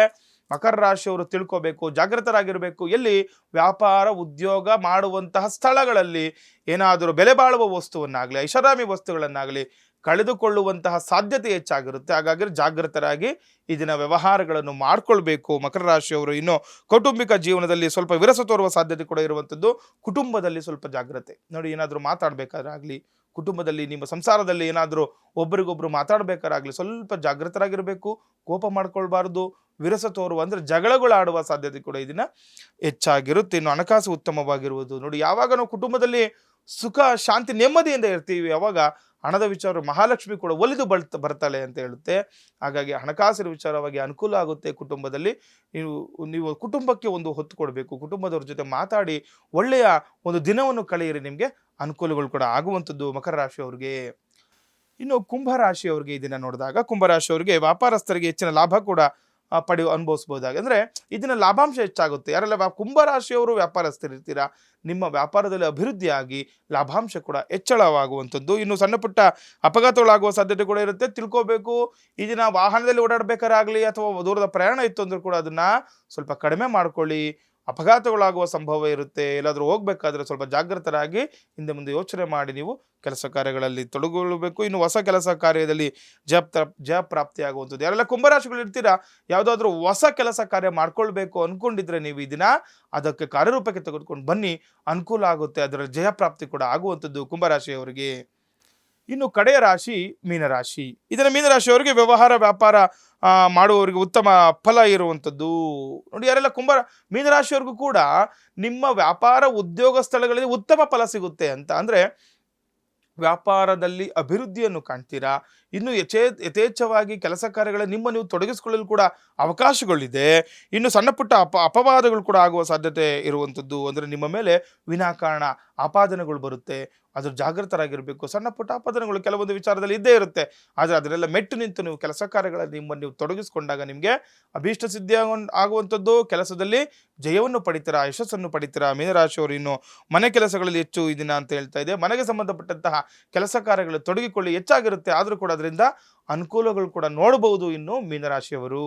ಮಕರ ರಾಶಿಯವರು ತಿಳ್ಕೋಬೇಕು, ಜಾಗೃತರಾಗಿರಬೇಕು. ಎಲ್ಲಿ ವ್ಯಾಪಾರ ಉದ್ಯೋಗ ಮಾಡುವಂತಹ ಸ್ಥಳಗಳಲ್ಲಿ ಏನಾದರೂ ಬೆಲೆ ಬಾಳುವ ವಸ್ತುವನ್ನಾಗಲಿ ಐಷಾರಾಮಿ ವಸ್ತುಗಳನ್ನಾಗಲಿ ಕಳೆದುಕೊಳ್ಳುವಂತಹ ಸಾಧ್ಯತೆ ಹೆಚ್ಚಾಗಿರುತ್ತೆ. ಹಾಗಾಗಿ ಜಾಗೃತರಾಗಿ ಈ ದಿನ ವ್ಯವಹಾರಗಳನ್ನು ಮಾಡ್ಕೊಳ್ಬೇಕು ಮಕರ ರಾಶಿಯವರು. ಇನ್ನು ಕೌಟುಂಬಿಕ ಜೀವನದಲ್ಲಿ ಸ್ವಲ್ಪ ವಿರಸ ತೋರುವ ಸಾಧ್ಯತೆ ಕೂಡ ಇರುವಂಥದ್ದು. ಕುಟುಂಬದಲ್ಲಿ ಸ್ವಲ್ಪ ಜಾಗ್ರತೆ ನೋಡಿ, ಏನಾದರೂ ಮಾತಾಡಬೇಕಾದ್ರಾಗಲಿ, ಕುಟುಂಬದಲ್ಲಿ ನಿಮ್ಮ ಸಂಸಾರದಲ್ಲಿ ಏನಾದರೂ ಒಬ್ಬರಿಗೊಬ್ರು ಮಾತಾಡಬೇಕಾರಾಗಲಿ ಸ್ವಲ್ಪ ಜಾಗೃತರಾಗಿರಬೇಕು, ಕೋಪ ಮಾಡ್ಕೊಳ್ಬಾರ್ದು. ವಿರಸ ತೋರುವ ಅಂದರೆ ಜಗಳಗಳಾಡುವ ಸಾಧ್ಯತೆ ಕೂಡ ಇದನ್ನ ಹೆಚ್ಚಾಗಿರುತ್ತೆ. ಇನ್ನು ಹಣಕಾಸು ಉತ್ತಮವಾಗಿರುವುದು ನೋಡಿ, ಯಾವಾಗ ನಾವು ಕುಟುಂಬದಲ್ಲಿ ಸುಖ ಶಾಂತಿ ನೆಮ್ಮದಿಯಿಂದ ಇರ್ತೀವಿ ಅವಾಗ ಹಣದ ವಿಚಾರ ಮಹಾಲಕ್ಷ್ಮಿ ಕೂಡ ಒಲಿದು ಬರ್ತಾಳೆ ಅಂತ ಹೇಳುತ್ತೆ. ಹಾಗಾಗಿ ಹಣಕಾಸಿನ ವಿಚಾರವಾಗಿ ಅನುಕೂಲ ಆಗುತ್ತೆ. ಕುಟುಂಬದಲ್ಲಿ ನೀವು ಕುಟುಂಬಕ್ಕೆ ಒಂದು ಹೊತ್ತು ಕೊಡಬೇಕು, ಕುಟುಂಬದವ್ರ ಜೊತೆ ಮಾತಾಡಿ ಒಳ್ಳೆಯ ಒಂದು ದಿನವನ್ನು ಕಳೆಯಿರಿ, ನಿಮಗೆ ಅನುಕೂಲಗಳು ಕೂಡ ಆಗುವಂಥದ್ದು ಮಕರ ರಾಶಿಯವರಿಗೆ. ಇನ್ನು ಕುಂಭರಾಶಿಯವರಿಗೆ ಈ ದಿನ ನೋಡಿದಾಗ ಕುಂಭರಾಶಿಯವರಿಗೆ ವ್ಯಾಪಾರಸ್ಥರಿಗೆ ಹೆಚ್ಚಿನ ಲಾಭ ಕೂಡ ಅನುಭವಿಸಬಹುದಾಗಿ, ಅಂದರೆ ಇದನ್ನ ಲಾಭಾಂಶ ಹೆಚ್ಚಾಗುತ್ತೆ. ಯಾರೆಲ್ಲ ಕುಂಭರಾಶಿಯವರು ವ್ಯಾಪಾರಸ್ಥರಿರ್ತೀರಾ, ನಿಮ್ಮ ವ್ಯಾಪಾರದಲ್ಲಿ ಅಭಿವೃದ್ಧಿಯಾಗಿ ಲಾಭಾಂಶ ಕೂಡ ಹೆಚ್ಚಳವಾಗುವಂಥದ್ದು. ಇನ್ನು ಸಣ್ಣ ಪುಟ್ಟ ಅಪಘಾತಗಳಾಗುವ ಸಾಧ್ಯತೆ ಕೂಡ ಇರುತ್ತೆ, ತಿಳ್ಕೋಬೇಕು. ಈ ದಿನ ವಾಹನದಲ್ಲಿ ಓಡಾಡಬೇಕಾರಾಗಲಿ ಅಥವಾ ದೂರದ ಪ್ರಯಾಣ ಇತ್ತು ಅಂದ್ರೂ ಕೂಡ ಅದನ್ನ ಸ್ವಲ್ಪ ಕಡಿಮೆ ಮಾಡ್ಕೊಳ್ಳಿ. ಅಪಘಾತಗಳಾಗುವ ಸಂಭವ ಇರುತ್ತೆ. ಎಲ್ಲಾದರೂ ಹೋಗ್ಬೇಕಾದ್ರೆ ಸ್ವಲ್ಪ ಜಾಗೃತರಾಗಿ ಹಿಂದೆ ಮುಂದೆ ಯೋಚನೆ ಮಾಡಿ ನೀವು ಕೆಲಸ ಕಾರ್ಯಗಳಲ್ಲಿ ತೊಡಗಿಕೊಳ್ಳಬೇಕು. ಇನ್ನು ಹೊಸ ಕೆಲಸ ಕಾರ್ಯದಲ್ಲಿ ಜಯ ಪ್ರಾಪ್ತಿಯಾಗುವಂಥದ್ದು. ಯಾರೆಲ್ಲ ಕುಂಭರಾಶಿಗಳು ಇರ್ತೀರಾ, ಯಾವುದಾದ್ರೂ ಹೊಸ ಕೆಲಸ ಕಾರ್ಯ ಮಾಡ್ಕೊಳ್ಬೇಕು ಅನ್ಕೊಂಡಿದ್ರೆ ನೀವು ಈ ದಿನ ಅದಕ್ಕೆ ಕಾರ್ಯರೂಪಕ್ಕೆ ತೆಗೆದುಕೊಂಡು ಬನ್ನಿ, ಅನುಕೂಲ ಆಗುತ್ತೆ, ಅದರ ಜಯ ಪ್ರಾಪ್ತಿ ಕೂಡ ಆಗುವಂಥದ್ದು ಕುಂಭರಾಶಿಯವರಿಗೆ. ಇನ್ನು ಕಡೆಯ ರಾಶಿ ಮೀನರಾಶಿ. ಇದರ ಮೀನರಾಶಿಯವರಿಗೆ ವ್ಯವಹಾರ ವ್ಯಾಪಾರ ಮಾಡುವವರಿಗೆ ಉತ್ತಮ ಫಲ ಇರುವಂಥದ್ದು. ನೋಡಿ, ಯಾರೆಲ್ಲ ಮೀನರಾಶಿಯವರಿಗೂ ಕೂಡ ನಿಮ್ಮ ವ್ಯಾಪಾರ ಉದ್ಯೋಗ ಸ್ಥಳಗಳಲ್ಲಿ ಉತ್ತಮ ಫಲ ಸಿಗುತ್ತೆ ಅಂತ, ಅಂದರೆ ವ್ಯಾಪಾರದಲ್ಲಿ ಅಭಿವೃದ್ಧಿಯನ್ನು ಕಾಣ್ತೀರಾ. ಇನ್ನು ಯಥೇಚ್ಛವಾಗಿ ಕೆಲಸ ಕಾರ್ಯಗಳಲ್ಲಿ ನೀವು ತೊಡಗಿಸಿಕೊಳ್ಳಲು ಕೂಡ ಅವಕಾಶಗಳಿದೆ. ಇನ್ನು ಸಣ್ಣ ಪುಟ್ಟ ಅಪವಾದಗಳು ಕೂಡ ಆಗುವ ಸಾಧ್ಯತೆ ಇರುವಂಥದ್ದು, ಅಂದರೆ ನಿಮ್ಮ ಮೇಲೆ ವಿನಾಕಾರಣ ಆಪಾದನೆಗಳು ಬರುತ್ತೆ, ಅದ್ರ ಜಾಗೃತರಾಗಿರಬೇಕು. ಸಣ್ಣ ಪುಟ್ಟ ಆಪಾದನೆಗಳು ಕೆಲವೊಂದು ವಿಚಾರದಲ್ಲಿ ಇದ್ದೇ ಇರುತ್ತೆ, ಆದರೆ ಅದನ್ನೆಲ್ಲ ಮೆಟ್ಟು ನಿಂತು ನೀವು ಕೆಲಸ ಕಾರ್ಯಗಳಲ್ಲಿ ನೀವು ತೊಡಗಿಸಿಕೊಂಡಾಗ ನಿಮಗೆ ಅಭೀಷ್ಟ ಸಿದ್ಧಿ ಆಗುವಂಥದ್ದು, ಕೆಲಸದಲ್ಲಿ ಜಯವನ್ನು ಪಡಿತೀರಾ, ಯಶಸ್ಸನ್ನು ಪಡಿತೀರಾ. ಮೀನರಾಶಿಯವರು ಇನ್ನು ಮನೆ ಕೆಲಸಗಳಲ್ಲಿ ಹೆಚ್ಚು ಈ ದಿನ ಅಂತ ಹೇಳ್ತಾ ಇದೆ. ಮನೆಗೆ ಸಂಬಂಧಪಟ್ಟಂತಹ ಕೆಲಸ ಕಾರ್ಯಗಳು ತೊಡಗಿಕೊಳ್ಳಿ ಹೆಚ್ಚಾಗಿರುತ್ತೆ, ಆದರೂ ಕೂಡ ಅದರಿಂದ ಅನುಕೂಲಗಳು ಕೂಡ ನೋಡಬಹುದು ಇನ್ನು ಮೀನರಾಶಿಯವರು.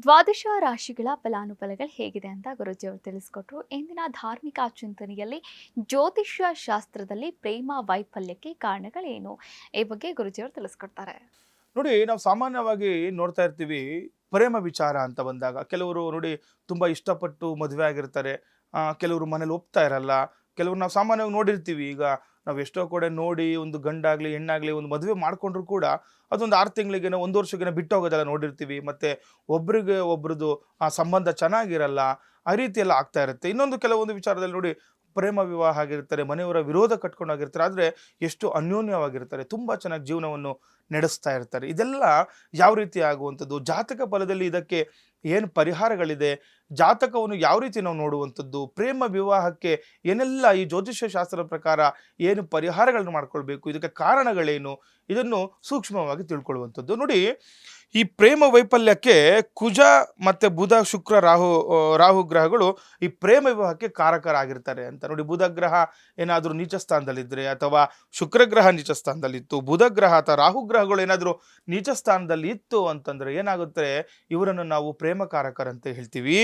ದ್ವಾದಶ ರಾಶಿಗಳ ಫಲಾನುಫಲಗಳು ಹೇಗಿದೆ ಅಂತ ಗುರುಜಿಯವರು ತಿಳಿಸ್ಕೊಟ್ರು. ಇಂದಿನ ಧಾರ್ಮಿಕ ಚಿಂತನೆಯಲ್ಲಿ ಜ್ಯೋತಿಷ್ಯ ಶಾಸ್ತ್ರದಲ್ಲಿ ಪ್ರೇಮ ವೈಫಲ್ಯಕ್ಕೆ ಕಾರಣಗಳೇನು ಈ ಬಗ್ಗೆ ಗುರುಜಿಯವರು ತಿಳಿಸ್ಕೊಡ್ತಾರೆ. ನೋಡಿ ನಾವು ಸಾಮಾನ್ಯವಾಗಿ ನೋಡ್ತಾ ಇರ್ತೀವಿ, ಪ್ರೇಮ ವಿಚಾರ ಅಂತ ಬಂದಾಗ ಕೆಲವರು ನೋಡಿ ತುಂಬಾ ಇಷ್ಟಪಟ್ಟು ಮದುವೆ ಆಗಿರ್ತಾರೆ. ಕೆಲವರು ಮನೇಲಿ ಒಪ್ತಾ ಇರಲ್ಲ. ಕೆಲವರು ನಾವು ಸಾಮಾನ್ಯವಾಗಿ ನೋಡಿರ್ತೀವಿ. ಈಗ ನಾವು ಎಷ್ಟೋ ಕಡೆ ನೋಡಿ ಒಂದು ಗಂಡಾಗ್ಲಿ ಹೆಣ್ಣಾಗ್ಲಿ ಒಂದು ಮದುವೆ ಮಾಡ್ಕೊಂಡ್ರು ಕೂಡ ಅದೊಂದು 6 ತಿಂಗಳಿಗೇನೋ 1 ವರ್ಷಕ್ಕೇನೋ ಬಿಟ್ಟು ಹೋಗೋದೆಲ್ಲ ನೋಡಿರ್ತೀವಿ. ಮತ್ತೆ ಒಬ್ರಿಗೆ ಒಬ್ರದ್ದು ಆ ಸಂಬಂಧ ಚೆನ್ನಾಗಿರಲ್ಲ, ಆ ರೀತಿ ಎಲ್ಲ ಆಗ್ತಾ ಇರುತ್ತೆ. ಇನ್ನೊಂದು ಕೆಲವೊಂದು ವಿಚಾರದಲ್ಲಿ ನೋಡಿ ಪ್ರೇಮ ವಿವಾಹ ಆಗಿರ್ತಾರೆ, ಮನೆಯವರ ವಿರೋಧ ಕಟ್ಕೊಂಡಾಗಿರ್ತಾರೆ, ಆದರೆ ಎಷ್ಟು ಅನ್ಯೋನ್ಯವಾಗಿರ್ತಾರೆ, ತುಂಬಾ ಚೆನ್ನಾಗಿ ಜೀವನವನ್ನು ನಡೆಸ್ತಾ ಇರ್ತಾರೆ. ಇದೆಲ್ಲ ಯಾವ ರೀತಿ ಆಗುವಂಥದ್ದು, ಜಾತಕ ಫಲದಲ್ಲಿ ಇದಕ್ಕೆ ಏನು ಪರಿಹಾರಗಳಿದೆ, ಜಾತಕವನ್ನು ಯಾವ ರೀತಿ ನಾವು ನೋಡುವಂಥದ್ದು, ಪ್ರೇಮ ವಿವಾಹಕ್ಕೆ ಏನೆಲ್ಲ ಈ ಜ್ಯೋತಿಷ್ಯ ಶಾಸ್ತ್ರದ ಪ್ರಕಾರ ಏನು ಪರಿಹಾರಗಳನ್ನು ಮಾಡ್ಕೊಳ್ಬೇಕು, ಇದಕ್ಕೆ ಕಾರಣಗಳೇನು, ಇದನ್ನು ಸೂಕ್ಷ್ಮವಾಗಿ ತಿಳ್ಕೊಳ್ಳುವಂಥದ್ದು. ನೋಡಿ, ಈ ಪ್ರೇಮ ವೈಫಲ್ಯಕ್ಕೆ ಕುಜ ಮತ್ತೆ ಬುಧ ಶುಕ್ರ ರಾಹು ಗ್ರಹಗಳು ಈ ಪ್ರೇಮ ವಿವಾಹಕ್ಕೆ ಕಾರಕರಾಗಿರ್ತಾರೆ ಅಂತ. ನೋಡಿ, ಬುಧ ಗ್ರಹ ಏನಾದರೂ ನೀಚ ಸ್ಥಾನದಲ್ಲಿದ್ದರೆ ಅಥವಾ ಶುಕ್ರ ಗ್ರಹ ನೀಚ ಸ್ಥಾನದಲ್ಲಿತ್ತು, ಬುಧ ಗ್ರಹ ಅಥವಾ ರಾಹು ಗ್ರಹಗಳು ಏನಾದರೂ ನೀಚ ಸ್ಥಾನದಲ್ಲಿ ಇತ್ತು ಅಂತಂದ್ರೆ ಏನಾಗುತ್ತೆ, ಇವರನ್ನು ನಾವು ಪ್ರೇಮಕಾರಕರಂತ ಹೇಳ್ತೀವಿ.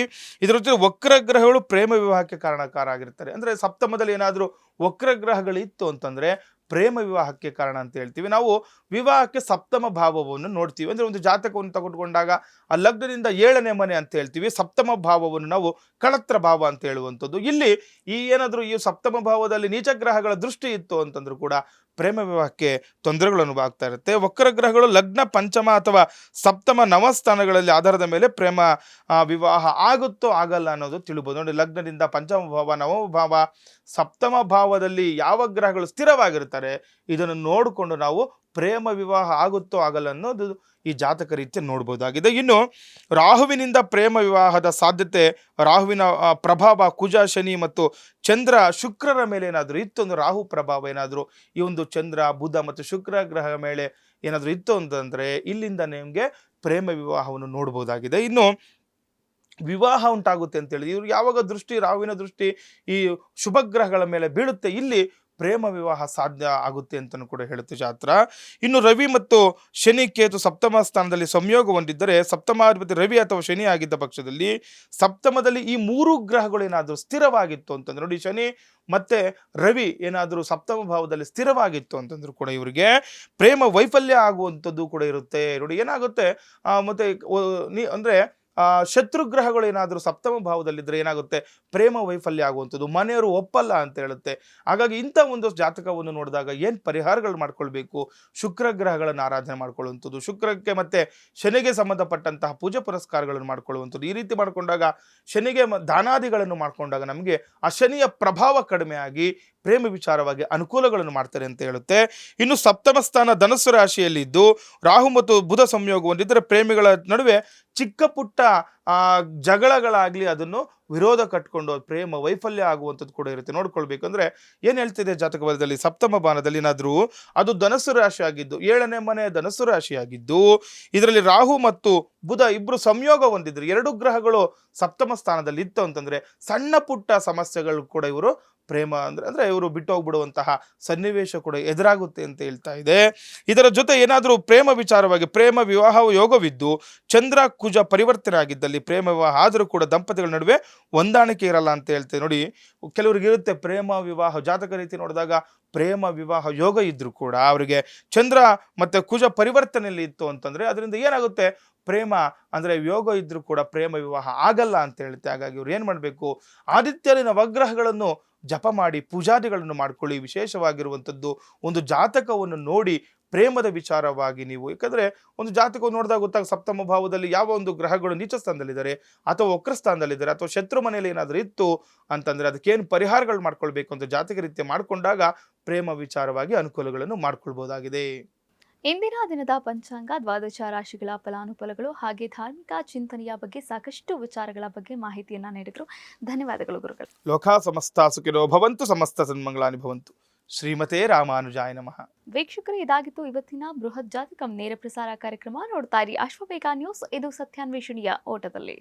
ಇದರ ಜೊತೆ ವಕ್ರ ಗ್ರಹಗಳು ಪ್ರೇಮ ವಿವಾಹಕ್ಕೆ ಕಾರಣಕಾರ ಆಗಿರ್ತಾರೆ. ಅಂದ್ರೆ ಸಪ್ತಮದಲ್ಲಿ ಏನಾದರೂ ವಕ್ರ ಗ್ರಹಗಳಿತ್ತು ಅಂತಂದ್ರೆ ಪ್ರೇಮ ವಿವಾಹಕ್ಕೆ ಕಾರಣ ಅಂತ ಹೇಳ್ತೀವಿ. ನಾವು ವಿವಾಹಕ್ಕೆ ಸಪ್ತಮ ಭಾವವನ್ನು ನೋಡ್ತೀವಿ. ಅಂದ್ರೆ ಒಂದು ಜಾತಕವನ್ನು ತಗೊಂಡ್ಕೊಂಡಾಗ ಆ ಲಗ್ನದಿಂದ 7ನೇ ಮನೆ ಅಂತ ಹೇಳ್ತೀವಿ. ಸಪ್ತಮ ಭಾವವನ್ನು ನಾವು ಕಳತ್ರ ಭಾವ ಅಂತ ಹೇಳುವಂಥದ್ದು. ಇಲ್ಲಿ ಈ ಏನಾದರೂ ಈ ಸಪ್ತಮ ಭಾವದಲ್ಲಿ ನೀಚ ಗ್ರಹಗಳ ದೃಷ್ಟಿ ಇತ್ತು ಅಂತಂದ್ರೂ ಕೂಡ ಪ್ರೇಮ ವಿವಾಹಕ್ಕೆ ತೊಂದರೆಗಳು ಅನುಭವ ಆಗ್ತಾ ಇರುತ್ತೆ. ವಕ್ರ ಗ್ರಹಗಳು ಲಗ್ನ ಪಂಚಮ ಅಥವಾ ಸಪ್ತಮ ನವಸ್ಥಾನಗಳಲ್ಲಿ ಆಧಾರದ ಮೇಲೆ ಪ್ರೇಮ ವಿವಾಹ ಆಗುತ್ತೋ ಆಗಲ್ಲ ಅನ್ನೋದು ತಿಳಿಬೋದು. ನೋಡಿ, ಲಗ್ನದಿಂದ ಪಂಚಮ ಭಾವ, ನವಮ ಭಾವ, ಸಪ್ತಮ ಭಾವದಲ್ಲಿ ಯಾವ ಗ್ರಹಗಳು ಸ್ಥಿರವಾಗಿರ್ತಾರೆ ಇದನ್ನು ನೋಡಿಕೊಂಡು ನಾವು ಪ್ರೇಮ ವಿವಾಹ ಆಗುತ್ತೋ ಆಗಲ್ಲ ಅನ್ನೋದು ಈ ಜಾತಕ ರೀತಿ ನೋಡ್ಬೋದಾಗಿದೆ. ಇನ್ನು ರಾಹುವಿನಿಂದ ಪ್ರೇಮ ವಿವಾಹದ ಸಾಧ್ಯತೆ, ರಾಹುವಿನ ಪ್ರಭಾವ ಕುಜ ಶನಿ ಮತ್ತು ಚಂದ್ರ ಶುಕ್ರರ ಮೇಲೆ ಏನಾದರೂ ಇತ್ತು ಅಂದ್ರೆ, ರಾಹು ಪ್ರಭಾವ ಏನಾದರೂ ಈ ಒಂದು ಚಂದ್ರ ಬುಧ ಮತ್ತು ಶುಕ್ರ ಗ್ರಹ ಮೇಲೆ ಏನಾದರೂ ಇತ್ತು ಅಂತಂದ್ರೆ ಇಲ್ಲಿಂದ ನಿಮಗೆ ಪ್ರೇಮ ವಿವಾಹವನ್ನು ನೋಡ್ಬೋದಾಗಿದೆ. ಇನ್ನು ವಿವಾಹ ಉಂಟಾಗುತ್ತೆ ಅಂತೇಳಿ ಇವ್ರು ಯಾವಾಗ ದೃಷ್ಟಿ, ರಾಹುವಿನ ದೃಷ್ಟಿ ಈ ಶುಭ ಗ್ರಹಗಳ ಮೇಲೆ ಬೀಳುತ್ತೆ, ಇಲ್ಲಿ ಪ್ರೇಮ ವಿವಾಹ ಸಾಧ್ಯ ಆಗುತ್ತೆ ಅಂತಲೂ ಕೂಡ ಹೇಳುತ್ತೆ ಶಾಸ್ತ್ರ. ಇನ್ನು ರವಿ ಮತ್ತು ಶನಿ ಕೇತು ಸಪ್ತಮ ಸ್ಥಾನದಲ್ಲಿ ಸಂಯೋಗ ಹೊಂದಿದ್ದರೆ, ಸಪ್ತಮಾಧಿಪತಿ ರವಿ ಅಥವಾ ಶನಿ ಆಗಿದ್ದ ಪಕ್ಷದಲ್ಲಿ ಸಪ್ತಮದಲ್ಲಿ ಈ 3 ಗ್ರಹಗಳು ಏನಾದರೂ ಸ್ಥಿರವಾಗಿತ್ತು ಅಂತಂದ್ರೆ, ನೋಡಿ ಶನಿ ಮತ್ತೆ ರವಿ ಏನಾದರೂ ಸಪ್ತಮ ಭಾವದಲ್ಲಿ ಸ್ಥಿರವಾಗಿತ್ತು ಅಂತಂದ್ರೂ ಕೂಡ ಇವರಿಗೆ ಪ್ರೇಮ ವೈಫಲ್ಯ ಆಗುವಂಥದ್ದು ಕೂಡ ಇರುತ್ತೆ. ನೋಡಿ ಏನಾಗುತ್ತೆ, ಮತ್ತೆ ಅಂದ್ರೆ ಶತ್ರು ಗ್ರಹಗಳು ಏನಾದರೂ ಸಪ್ತಮ ಭಾವದಲ್ಲಿದ್ದರೆ ಏನಾಗುತ್ತೆ, ಪ್ರೇಮ ವೈಫಲ್ಯ ಆಗುವಂಥದ್ದು, ಮನೆಯವರು ಒಪ್ಪಲ್ಲ ಅಂತ ಹೇಳುತ್ತೆ. ಹಾಗಾಗಿ ಇಂಥ ಒಂದು ಜಾತಕವನ್ನು ನೋಡಿದಾಗ ಏನು ಪರಿಹಾರಗಳು ಮಾಡ್ಕೊಳ್ಬೇಕು, ಶುಕ್ರ ಗ್ರಹಗಳನ್ನು ಆರಾಧನೆ ಮಾಡ್ಕೊಳ್ಳುವಂಥದ್ದು, ಶುಕ್ರಕ್ಕೆ ಮತ್ತೆ ಶನಿಗೆ ಸಂಬಂಧಪಟ್ಟಂತಹ ಪೂಜೆ ಪುರಸ್ಕಾರಗಳನ್ನು ಮಾಡ್ಕೊಳ್ಳುವಂಥದ್ದು. ಈ ರೀತಿ ಮಾಡಿಕೊಂಡಾಗ ಶನಿಗೆ ದಾನಾದಿಗಳನ್ನು ಮಾಡಿಕೊಂಡಾಗ ನಮಗೆ ಆ ಶನಿಯ ಪ್ರಭಾವ ಕಡಿಮೆ ಆಗಿ ಪ್ರೇಮ ವಿಚಾರವಾಗಿ ಅನುಕೂಲಗಳನ್ನು ಮಾಡ್ತಾರೆ ಅಂತ ಹೇಳುತ್ತೆ. ಇನ್ನು ಸಪ್ತಮ ಸ್ಥಾನ ಧನಸ್ಸು ರಾಶಿಯಲ್ಲಿದ್ದು ರಾಹು ಮತ್ತು ಬುಧ ಸಂಯೋಗ ಹೊಂದಿದ್ದರೆ ಪ್ರೇಮಿಗಳ ನಡುವೆ ಚಿಕ್ಕ ಪುಟ್ಟ ಜಗಳಗಳಾಗ್ಲಿ ಅದನ್ನು ವಿರೋಧ ಕಟ್ಕೊಂಡು ಪ್ರೇಮ ವೈಫಲ್ಯ ಆಗುವಂಥದ್ದು ಕೂಡ ಇರುತ್ತೆ. ನೋಡ್ಕೊಳ್ಬೇಕಂದ್ರೆ ಏನು ಹೇಳ್ತಿದೆ ಜಾತಕ ಬಲದಲ್ಲಿ, ಸಪ್ತಮ ಭಾವದಲ್ಲಿ ಏನಾದರೂ ಅದು ಧನಸ್ಸು ರಾಶಿ ಆಗಿದ್ದು, 7ನೇ ಮನೆ ಧನಸ್ಸು ರಾಶಿ ಆಗಿದ್ದು, ಇದರಲ್ಲಿ ರಾಹು ಮತ್ತು ಬುಧ ಇಬ್ರು ಸಂಯೋಗ ಹೊಂದಿದ್ರು, 2 ಗ್ರಹಗಳು ಸಪ್ತಮ ಸ್ಥಾನದಲ್ಲಿ ಇತ್ತು ಅಂತಂದ್ರೆ ಸಣ್ಣ ಪುಟ್ಟ ಸಮಸ್ಯೆಗಳು ಕೂಡ ಇವರು ಪ್ರೇಮ ಅಂದ್ರೆ ಇವರು ಬಿಟ್ಟು ಹೋಗ್ಬಿಡುವಂತಹ ಸನ್ನಿವೇಶ ಕೂಡ ಎದುರಾಗುತ್ತೆ ಅಂತ ಹೇಳ್ತಾ ಇದೆ. ಇದರ ಜೊತೆ ಏನಾದರೂ ಪ್ರೇಮ ವಿಚಾರವಾಗಿ ಪ್ರೇಮ ವಿವಾಹ ಯೋಗವಿದ್ದು ಚಂದ್ರ ಕುಜ ಪರಿವರ್ತನೆ ಆಗಿದ್ದಲ್ಲಿ ಪ್ರೇಮ ವಿವಾಹ ಆದರೂ ಕೂಡ ದಂಪತಿಗಳ ನಡುವೆ ಹೊಂದಾಣಿಕೆ ಇರಲ್ಲ ಅಂತ ಹೇಳ್ತೇವೆ. ನೋಡಿ, ಕೆಲವರಿಗೆ ಇರುತ್ತೆ ಪ್ರೇಮ ವಿವಾಹ, ಜಾತಕ ರೀತಿ ನೋಡಿದಾಗ ಪ್ರೇಮ ವಿವಾಹ ಯೋಗ ಇದ್ರೂ ಕೂಡ ಅವರಿಗೆ ಚಂದ್ರ ಮತ್ತೆ ಕುಜ ಪರಿವರ್ತನೆಯಲ್ಲಿ ಇತ್ತು ಅಂತಂದ್ರೆ ಅದರಿಂದ ಏನಾಗುತ್ತೆ, ಪ್ರೇಮ ಅಂದ್ರೆ ಯೋಗ ಇದ್ರೂ ಕೂಡ ಪ್ರೇಮ ವಿವಾಹ ಆಗಲ್ಲ ಅಂತ ಹೇಳುತ್ತೆ. ಹಾಗಾಗಿ ಇವ್ರು ಏನ್ ಮಾಡಬೇಕು, ಆದಿತ್ಯನ ವಗ್ರಹಗಳನ್ನು ಜಪ ಮಾಡಿ ಪೂಜಾದಿಗಳನ್ನು ಮಾಡ್ಕೊಳ್ಳಿ. ವಿಶೇಷವಾಗಿರುವಂಥದ್ದು ಒಂದು ಜಾತಕವನ್ನು ನೋಡಿ ಪ್ರೇಮದ ವಿಚಾರವಾಗಿ ನೀವು, ಯಾಕಂದ್ರೆ ಒಂದು ಜಾತಕವನ್ನು ನೋಡಿದಾಗ ಗೊತ್ತಾಗ ಸಪ್ತಮ ಭಾವದಲ್ಲಿ ಯಾವ ಒಂದು ಗ್ರಹಗಳು ನೀಚ ಸ್ಥಾನದಲ್ಲಿದ್ದಾರೆ ಅಥವಾ ವಕ್ರ ಸ್ಥಾನದಲ್ಲಿದ್ದಾರೆ ಅಥವಾ ಶತ್ರು ಮನೆಯಲ್ಲಿ ಏನಾದರೂ ಇತ್ತು ಅಂತಂದ್ರೆ ಅದಕ್ಕೇನು ಪರಿಹಾರಗಳು ಮಾಡ್ಕೊಳ್ಬೇಕು ಅಂತ ಜಾತಕ ರೀತಿ ಮಾಡಿಕೊಂಡಾಗ ಪ್ರೇಮ ವಿಚಾರವಾಗಿ ಅನುಕೂಲಗಳನ್ನು ಮಾಡ್ಕೊಳ್ಬಹುದಾಗಿದೆ. ಇಂದಿನ ದಿನದ ಪಂಚಾಂಗ, ದ್ವಾದಶ ರಾಶಿಗಳ ಫಲಾನುಫಲಗಳು ಹಾಗೆ ಧಾರ್ಮಿಕ ಚಿಂತನೆಯ ಬಗ್ಗೆ ಸಾಕಷ್ಟು ವಿಚಾರಗಳ ಬಗ್ಗೆ ಮಾಹಿತಿಯನ್ನ ನೀಡಿದ್ರು. ಧನ್ಯವಾದಗಳು ಗುರುಗಳು. ಲೋಕಾ ಸಮಸ್ತ ಸುಖಿನೋ ಭವಂತು, ಸಮಸ್ತ ಸನ್ಮಂಗಳಾನಿ ಭವಂತು. ಶ್ರೀಮತೆ ರಾಮಾನುಜಾಯ ನಮಃ. ವೀಕ್ಷಕರೇ, ಇದಾಗಿತ್ತು ಇವತ್ತಿನ ಬೃಹತ್ ಜಾತಕಂ ನೇರ ಪ್ರಸಾರ ಕಾರ್ಯಕ್ರಮ. ನೋಡ್ತಾ ಇರಿ ಅಶ್ವವೇಗ ನ್ಯೂಸ್, ಇದು ಸತ್ಯಾನ್ವೇಷಣೆಯ ಓಟದಲ್ಲಿ.